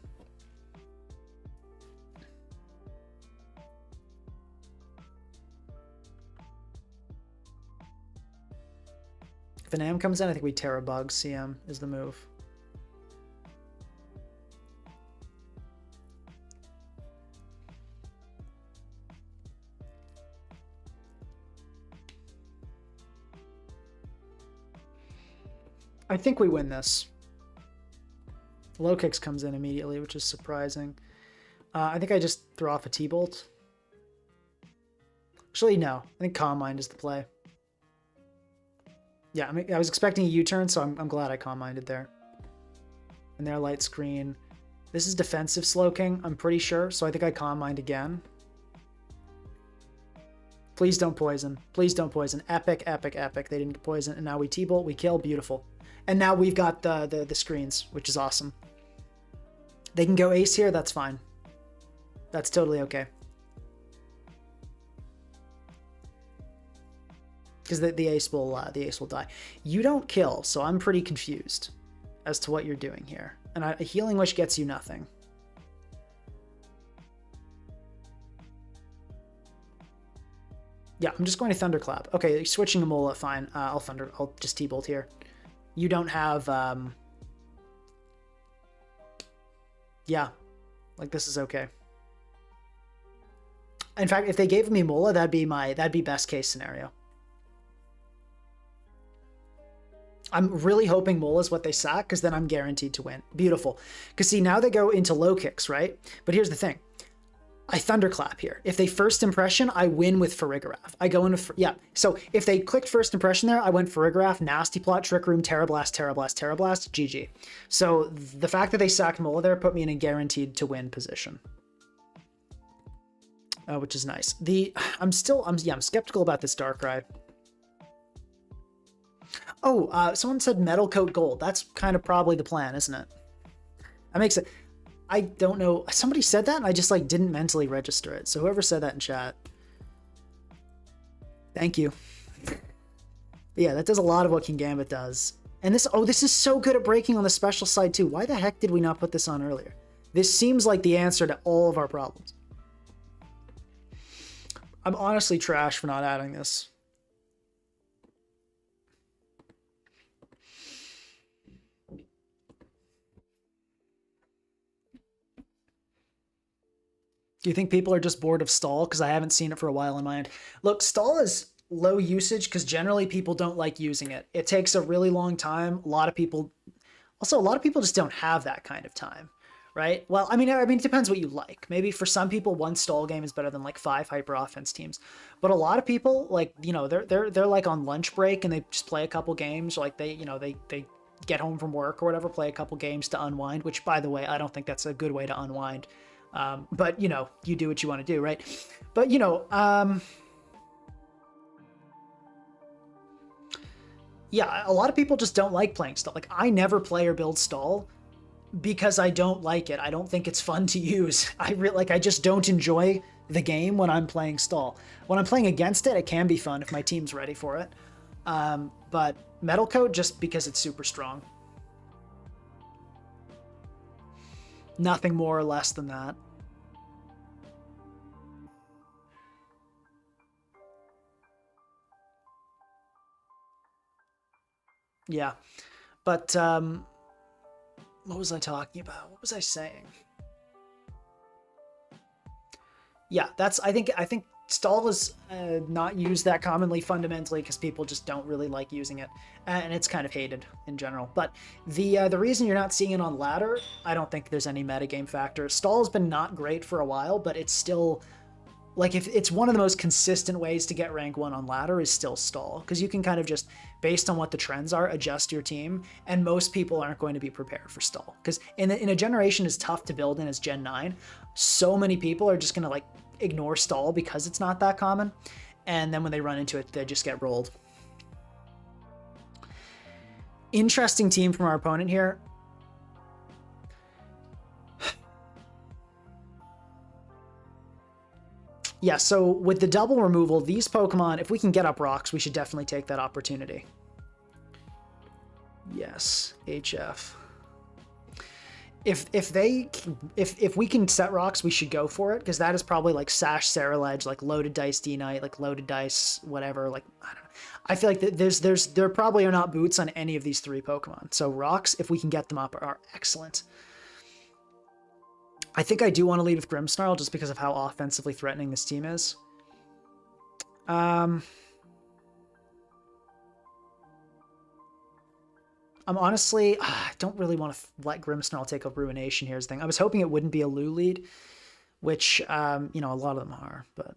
If an AM comes in, I think we Terra Bug. CM is the move. I think we win this. Low Kicks comes in immediately, which is surprising. I think I just throw off a T-Bolt. Actually, no. I think Calm Mind is the play. Yeah, I was expecting a U-turn, so I'm glad I Calm Minded there. And their Light Screen. This is defensive Slowking, I'm pretty sure, so I think I Calm Mind again. Please don't poison. Please don't poison. Epic, epic, epic. They didn't get poison, and now we T-Bolt, we kill, beautiful. And now we've got the screens, which is awesome. They can go Ace here, that's fine. That's totally okay. Because the ace will die. You don't kill, so I'm pretty confused as to what you're doing here. And a Healing Wish gets you nothing. Yeah, I'm just going to Thunderclap. Okay, switching to Mola, fine. I'll just T-Bolt here. You don't have, yeah, like this is okay. In fact, if they gave me Mola, that'd be best case scenario. I'm really hoping Mola is what they sack, because then I'm guaranteed to win. Beautiful. Because see, now they go into low kicks, right? But here's the thing. I Thunderclap here. If they first impression, I win with Farigiraf. I go into, yeah. So if they clicked first impression there, I went Farigiraf, Nasty Plot, Trick Room, Terra Blast, Terra Blast, Terra Blast, GG. So the fact that they sacked Mola there put me in a guaranteed to win position. Which is nice. I'm skeptical about this Darkrai. Oh, someone said Metal Coat Gold. That's kind of probably the plan, isn't it? That makes it... I don't know. Somebody said that and I just like didn't mentally register it. So whoever said that in chat, thank you. But yeah, that does a lot of what Kingambit does. And this is so good at breaking on the special side too. Why the heck did we not put this on earlier? This seems like the answer to all of our problems. I'm honestly trash for not adding this. Do you think people are just bored of Stall? Because I haven't seen it for a while in my end. Look, Stall is low usage because generally people don't like using it. It takes a really long time. A lot of people just don't have that kind of time, right? Well, I mean, it depends what you like. Maybe for some people, one stall game is better than like 5 hyper offense teams. But a lot of people, like, you know, they're like on lunch break and they just play a couple games. Like they get home from work or whatever, play a couple games to unwind. Which, by the way, I don't think that's a good way to unwind. But you know, you do what you want to do, right? But you know, yeah, a lot of people just don't like playing stall. Like I never play or build stall because I don't like it. I don't think it's fun to use. I just don't enjoy the game when I'm playing stall. When I'm playing against it, it can be fun if my team's ready for it. But Metal Coat, just because it's super strong. Nothing more or less than that. Yeah, but what was I talking about? What was I saying? Yeah, I think stall is not used that commonly fundamentally because people just don't really like using it, and it's kind of hated in general. But the reason you're not seeing it on ladder, I don't think there's any metagame factor. Stall has been not great for a while, but it's still like if it's one of the most consistent ways to get rank 1 on ladder is still stall, because you can kind of just, based on what the trends are, adjust your team, and most people aren't going to be prepared for stall, because in a generation as tough to build in as Gen 9, so many people are just going to like ignore stall because it's not that common, and then when they run into it, they just get rolled. Interesting team from our opponent here. Yeah, so with the double removal, these Pokemon, if we can get up rocks, we should definitely take that opportunity. Yes, HF. If we can set rocks, we should go for it, because that is probably like Sash, Ceruledge, like loaded dice D-Knight, like loaded dice, whatever. Like I don't know. I feel like there probably are not boots on any of these 3 Pokemon. So rocks, if we can get them up, are excellent. I think I do want to lead with Grimmsnarl just because of how offensively threatening this team is. I'm honestly, I don't really want to let Grimmsnarl take a Ruination here's the thing. I was hoping it wouldn't be a Lou lead, which, you know, a lot of them are, but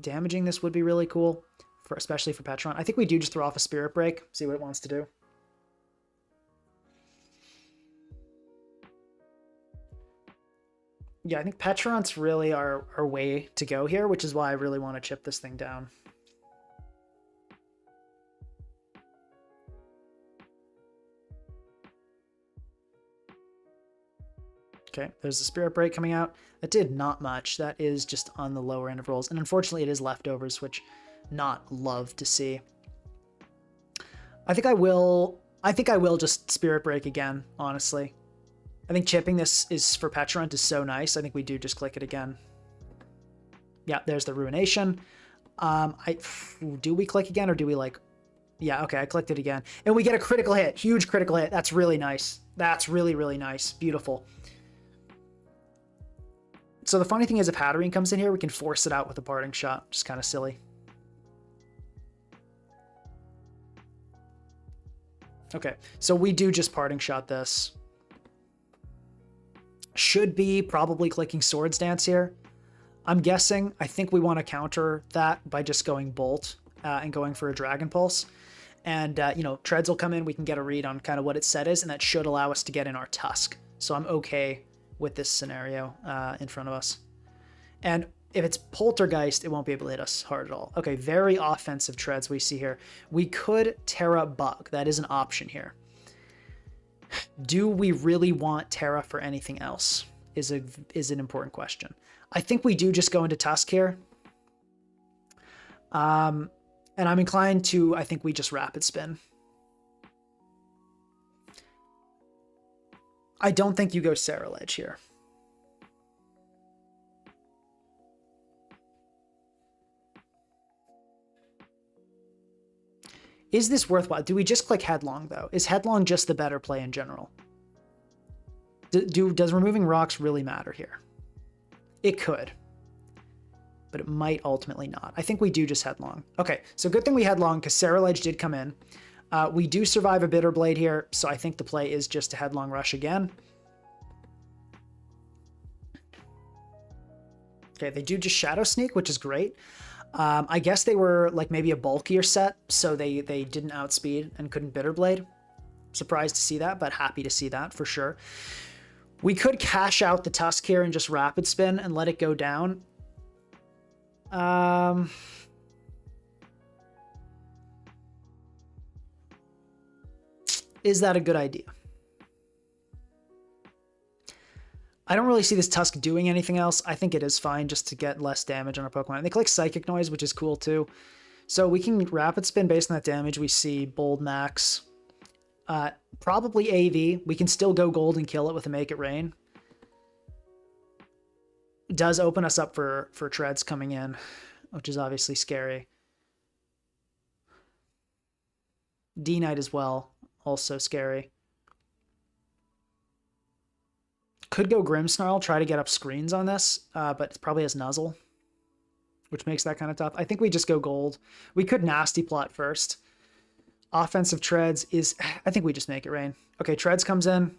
damaging this would be really cool, especially for Petron. I think we do just throw off a Spirit Break, see what it wants to do. Yeah, I think Petron's really our way to go here, which is why I really want to chip this thing down. Okay, there's the Spirit Break coming out. That did not much. That is just on the lower end of rolls. And unfortunately, it is leftovers, which not love to see. I think I will just Spirit Break again, honestly. I think chipping this is for Petron is so nice. I think we do just click it again. Yeah, there's the Ruination. Do we click again or do we like... Yeah, okay, I clicked it again. And we get a critical hit. Huge critical hit. That's really nice. That's really, really nice. Beautiful. So the funny thing is if Hatterene comes in here, we can force it out with a parting shot. Just kind of silly. Okay, so we do just parting shot this. Should be probably clicking Swords Dance here. I'm guessing. I think we want to counter that by just going Bolt and going for a Dragon Pulse. And, you know, Treads will come in. We can get a read on kind of what its set is, and that should allow us to get in our Tusk. So I'm okay with this scenario in front of us. And if it's Poltergeist, it won't be able to hit us hard at all. Okay, very offensive Treads we see here. We could Terra Bug. That is an option here. Do we really want Terra for anything else is an important question. I think we do just go into Tusk here. And I'm inclined to, I think we just Rapid Spin. I don't think you go Ceruledge here. Is this worthwhile? Do we just click Headlong, though? Is Headlong just the better play in general? Does removing rocks really matter here? It could. But it might ultimately not. I think we do just Headlong. Okay, so good thing we Headlong, because Ceruledge did come in. We do survive a Bitter Blade here, so I think the play is just a Headlong Rush again. Okay, they do just Shadow Sneak, which is great. I guess they were like maybe a bulkier set, so they didn't outspeed and couldn't Bitter Blade. Surprised to see that, but happy to see that for sure. We could cash out the Tusk here and just Rapid Spin and let it go down. Is that a good idea? I don't really see this Tusk doing anything else. I think it is fine just to get less damage on our Pokemon. They click Psychic Noise, which is cool too. So we can Rapid Spin based on that damage. We see Bold Max. Probably AV. We can still go Gold and kill it with a Make It Rain. Does open us up for Treads coming in, which is obviously scary. D-Knight as well, also scary. Could go Grimmsnarl, try to get up screens on this, but it probably has Nuzzle, which makes that kind of tough. I think we just go Gold. We could Nasty Plot first. Offensive Treads is... I think we just Make It Rain. Okay, Treads comes in.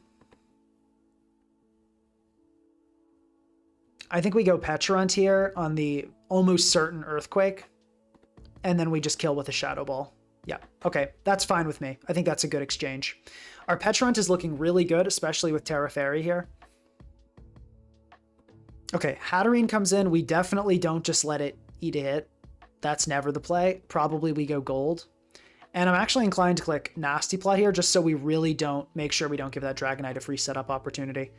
I think we go Pecharunt here on the almost certain Earthquake, and then we just kill with a Shadow Ball. Yeah, okay, that's fine with me. I think that's a good exchange. Our Pecharunt is looking really good, especially with Terra Fairy here. Okay, Hatterene comes in. We definitely don't just let it eat a hit. That's never the play. Probably we go Gold. And I'm actually inclined to click Nasty Plot here, just so we really don't make sure we don't give that Dragonite a free setup opportunity.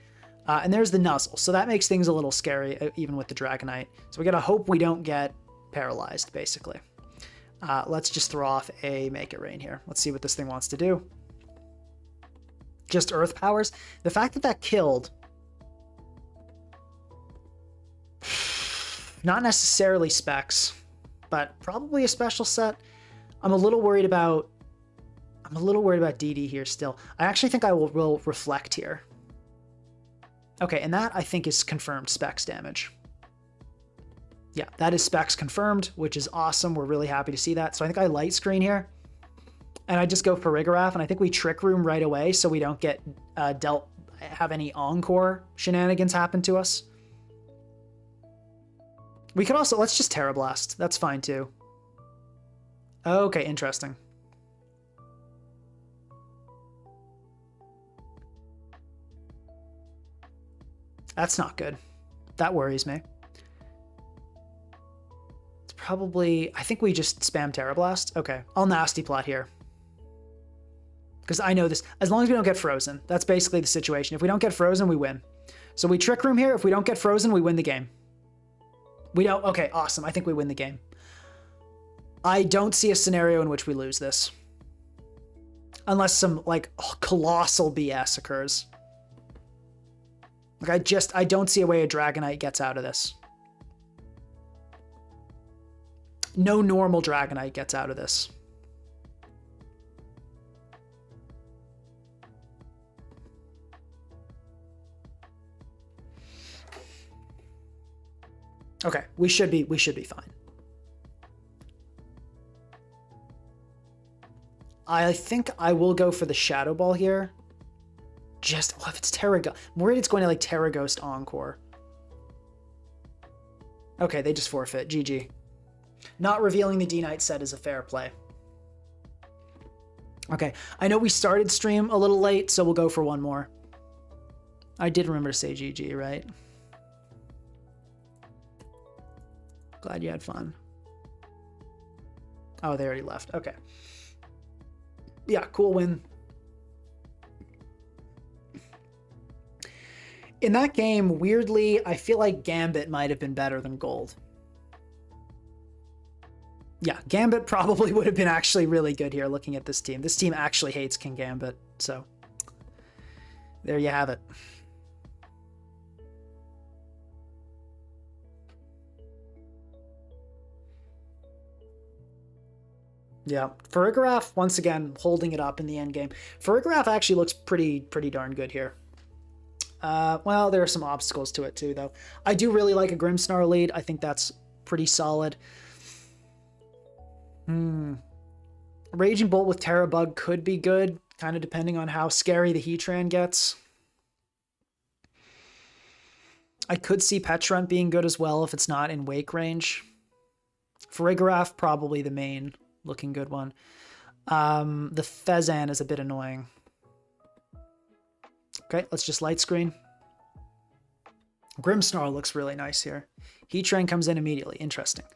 And there's the Nuzzle, so that makes things a little scary, even with the Dragonite. So we gotta hope we don't get paralyzed, basically. Let's just throw off a Make It Rain here. Let's see what this thing wants to do. Just Earth Powers. The fact that that killed... Not necessarily Specs, but probably a special set. I'm a little worried about DD here still. I actually think I will Reflect here. Okay, and that I think is confirmed Specs damage. Yeah, that is Specs confirmed, which is awesome. We're really happy to see that. So I think I Light Screen here. And I just go Farigiraf, and I think we Trick Room right away so we don't get have any Encore shenanigans happen to us. We could also, let's just Terra Blast. That's fine too. Okay, interesting. That's not good. That worries me. It's probably, I think we just spam Terra Blast. Okay, I'll Nasty Plot here. Because I know this, as long as we don't get frozen, that's basically the situation. If we don't get frozen, we win. So we Trick Room here. If we don't get frozen, we win the game. We don't, okay, awesome. I think we win the game. I don't see a scenario in which we lose this. Unless some, like, colossal BS occurs. Like, I don't see a way a Dragonite gets out of this. No normal Dragonite gets out of this. Okay, we should be fine. I think I will go for the Shadow Ball here. Just, oh, if it's Terra Ghost, I'm worried it's going to like Terra Ghost Encore. Okay, they just forfeit. GG. Not revealing the D-Knight set is a fair play. Okay, I know we started stream a little late, so we'll go for one more. I did remember to say GG, right? Glad you had fun. Oh, they already left. Okay. Yeah, cool win. In that game, weirdly, I feel like Gambit might have been better than Gold. Yeah, Gambit probably would have been actually really good here looking at this team. This team actually hates Kingambit, so there you have it. Yeah, Farigiraf, once again, holding it up in the end game. Farigiraf actually looks pretty darn good here. Well, there are some obstacles to it too, though. I do really like a Grimmsnarl lead. I think that's pretty solid. Raging Bolt with Terra Bug could be good, kind of depending on how scary the Heatran gets. I could see Petrant being good as well if it's not in Wake range. Farigiraf, probably the main looking good one. The Fezan is a bit annoying. Okay, let's just light screen. Grimmsnarl looks really nice here. Heatran comes in immediately. Interesting.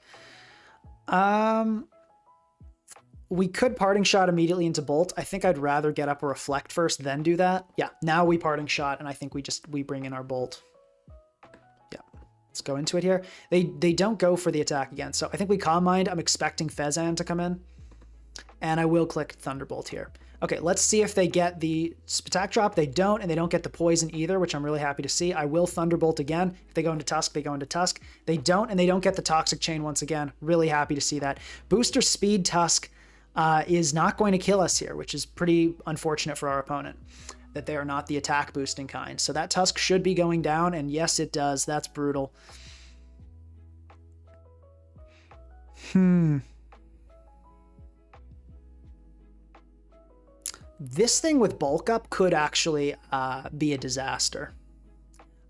We could Parting Shot immediately into Bolt. I think I'd rather get up a Reflect first, then do that. Yeah, now we Parting Shot, and I think we bring in our Bolt. Yeah, let's go into it here. They don't go for the attack again, so I think we Calm Mind. I'm expecting Fezan to come in, and I will click Thunderbolt here. Okay, let's see if they get the attack drop. They don't, and they don't get the poison either, which I'm really happy to see. I will Thunderbolt again. If they go into Tusk, they go into Tusk. They don't, and they don't get the Toxic Chain once again. Really happy to see that. Booster Speed Tusk is not going to kill us here, which is pretty unfortunate for our opponent, that they are not the attack boosting kind. So that Tusk should be going down, and yes, it does. That's brutal. This thing with Bulk Up could actually be a disaster.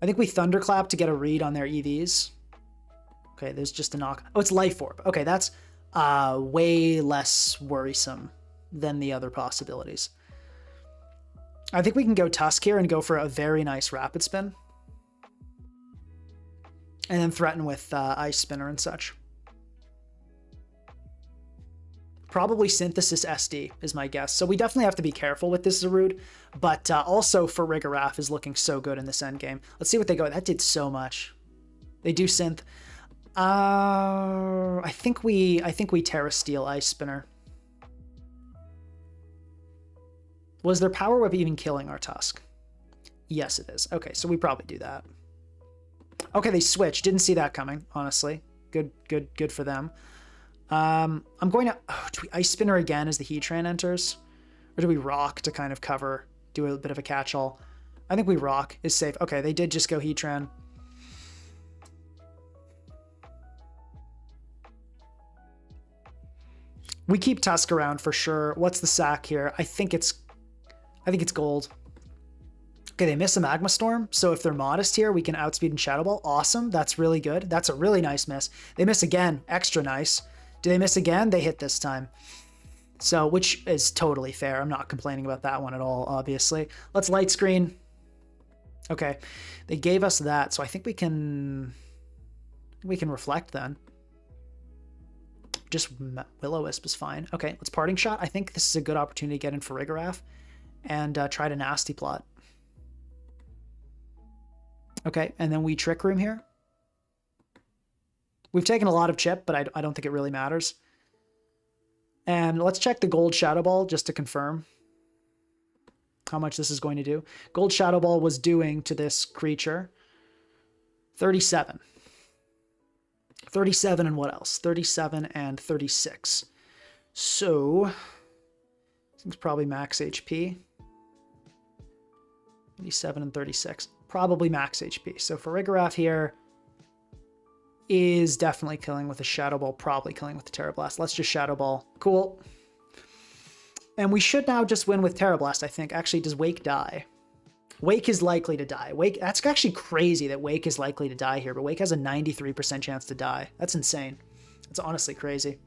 I think we Thunderclap to get a read on their EVs. Okay, there's just a knock. Oh, it's Life Orb. Okay, that's way less worrisome than the other possibilities. I think we can go Tusk here and go for a very nice Rapid Spin. And then threaten with Ice Spinner and such. Probably Synthesis SD is my guess. So we definitely have to be careful with this Zarude, but also Farigiraf is looking so good in this endgame. Let's see what they go. That did so much. They do Synth. I think we Terra Steel Ice Spinner. Was their Power Whip even killing our Tusk? Yes, it is. Okay, so we probably do that. Okay, they switched. Didn't see that coming, honestly. Good for them. I'm going to... Oh, do we Ice Spinner again as the Heatran enters? Or do we Rock to kind of cover, do a bit of a catch-all? I think we Rock is safe. Okay, they did just go Heatran. We keep Tusk around for sure. What's the sack here? I think it's gold. Okay, they miss a Magma Storm, so if they're modest here, we can Outspeed and Shadow Ball. Awesome, that's really good. That's a really nice miss. They miss again, extra nice. Do they miss again? They hit this time. So, which is totally fair. I'm not complaining about that one at all, obviously. Let's Light Screen. Okay, they gave us that, so I think we can Reflect then. Just Will-O-Wisp is fine. Okay, let's Parting Shot. I think this is a good opportunity to get in Farigiraf and try to Nasty Plot. Okay, and then we Trick Room here. We've taken a lot of chip, but I don't think it really matters. And let's check the Gold Shadow Ball just to confirm how much this is going to do. Gold Shadow Ball was doing to this creature 37. 37 and what else? 37 and 36. So, it's probably max HP. 37 and 36. Probably max HP. So Farigiraf here is definitely killing with a Shadow Ball, probably killing with the Terra Blast. Let's just Shadow Ball. Cool. And we should now just win with Terra Blast, I think. Actually, does Wake die? Wake is likely to die. Wake, that's actually crazy that Wake is likely to die here, but Wake has a 93% chance to die. That's insane. That's honestly crazy.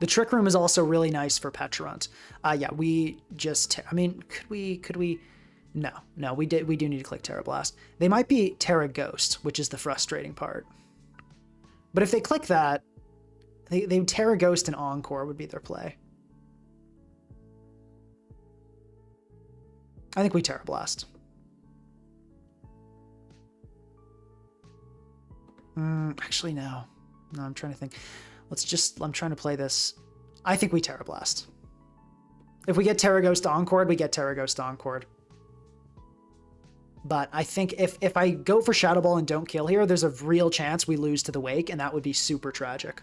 The Trick Room is also really nice for Petrant. Yeah, we just, I mean, could we? No, we do need to click Terra Blast. They might be Terra Ghost, which is the frustrating part. But if they click that, they Terra Ghost and Encore would be their play. I think we Terra Blast. Actually, no. No, I'm trying to think. I'm trying to play this. I think we Terra Blast. If we get Terra Ghost Encored, we get Terra Ghost Encored. But I think if I go for Shadow Ball and don't kill here, there's a real chance we lose to the Wake, and that would be super tragic.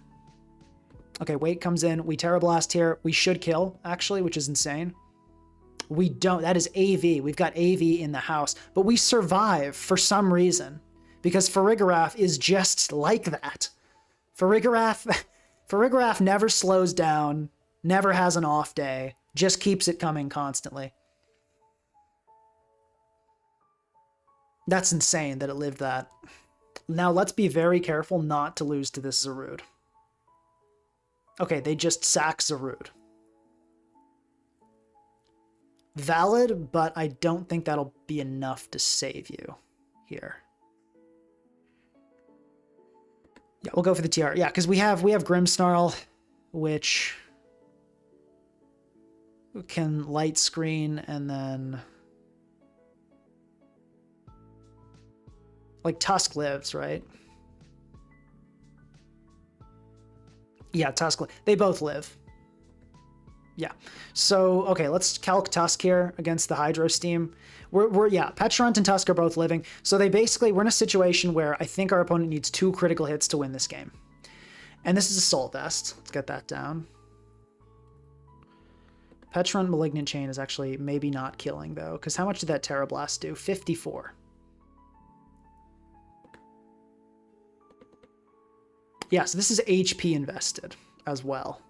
Okay, Wake comes in. We Terra Blast here. We should kill, actually, which is insane. We don't. That is AV. We've got AV in the house. But we survive for some reason. Because Farigiraf is just like that. Farigiraf never slows down, never has an off day, just keeps it coming constantly. That's insane that it lived that. Now let's be very careful not to lose to this Zarude. Okay, they just sack Zarude. Valid, but I don't think that'll be enough to save you here. Yeah, we'll go for the TR. Yeah, because we have Grimmsnarl, which can light screen and then like Tusk lives, right? Yeah, Tusk. They both live. Yeah. So, okay, let's calc Tusk here against the Hydro Steam. Yeah, Petrant and Tusk are both living. So we're in a situation where I think our opponent needs 2 critical hits to win this game. And this is a Soul Vest. Let's get that down. Petrant Malignant Chain is actually maybe not killing, though, because how much did that Terra Blast do? 54. Yeah, so this is HP invested as well.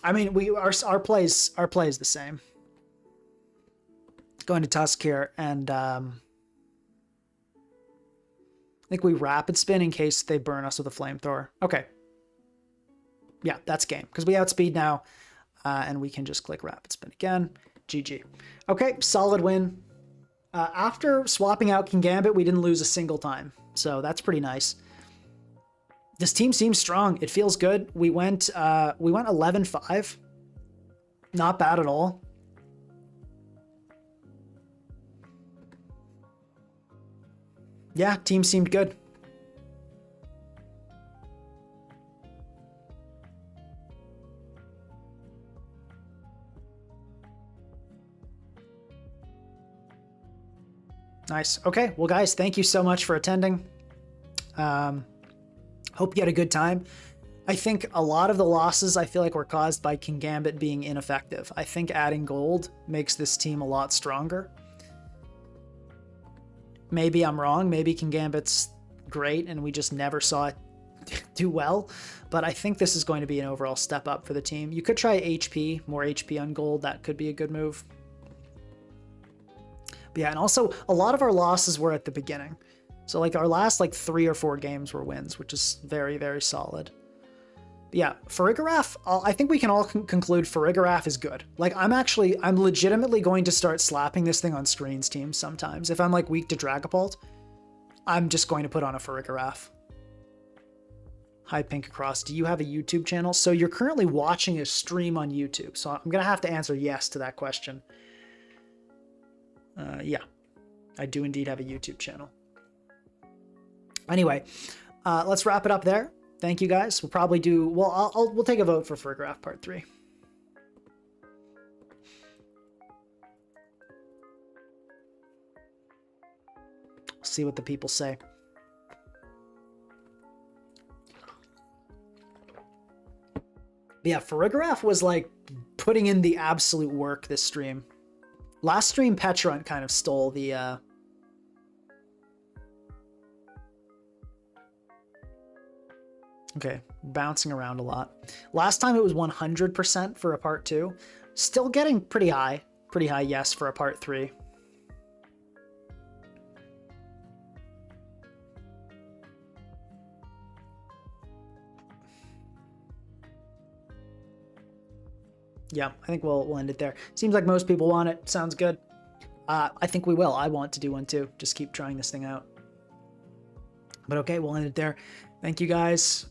I mean, our play is the same. Going to Tusk here, and I think we Rapid Spin in case they burn us with a Flamethrower. Okay. Yeah, that's game, because we outspeed now, and we can just click Rapid Spin again. GG. Okay, solid win. After swapping out Kingambit, we didn't lose a single time, so that's pretty nice. This team seems strong. It feels good. We went 11-5. Not bad at all. Yeah, team seemed good. Nice. Okay, well, guys, thank you so much for attending. Hope you had a good time. I think a lot of the losses I feel like were caused by Kingambit being ineffective. I think adding gold makes this team a lot stronger. Maybe I'm wrong. Maybe Kingambit's great and we just never saw it do well. But I think this is going to be an overall step up for the team. You could try HP, more HP on gold. That could be a good move. But yeah, and also a lot of our losses were at the beginning. So like our last 3 or 4 games were wins, which is very, very solid. But yeah, Farigiraf, I think we can all conclude Farigiraf is good. Like I'm legitimately going to start slapping this thing on screens teams sometimes. If I'm weak to Dragapult, I'm just going to put on a Farigiraf. Hi Pink Across, do you have a YouTube channel? So you're currently watching a stream on YouTube. So I'm going to have to answer yes to that question. Yeah, I do indeed have a YouTube channel. Anyway, let's wrap it up there. Thank you guys. We'll probably do, well, we'll take a vote for Farigiraf Part 3. See what the people say. But yeah, Farigiraf was putting in the absolute work this stream. Last stream, Petrant kind of stole the, okay, bouncing around a lot. Last time it was 100% for a part 2. Still getting pretty high yes for a part 3. Yeah, I think we'll end it there. Seems like most people want it. Sounds good. I think we will. I want to do one too. Just keep trying this thing out. But okay, we'll end it there. Thank you guys.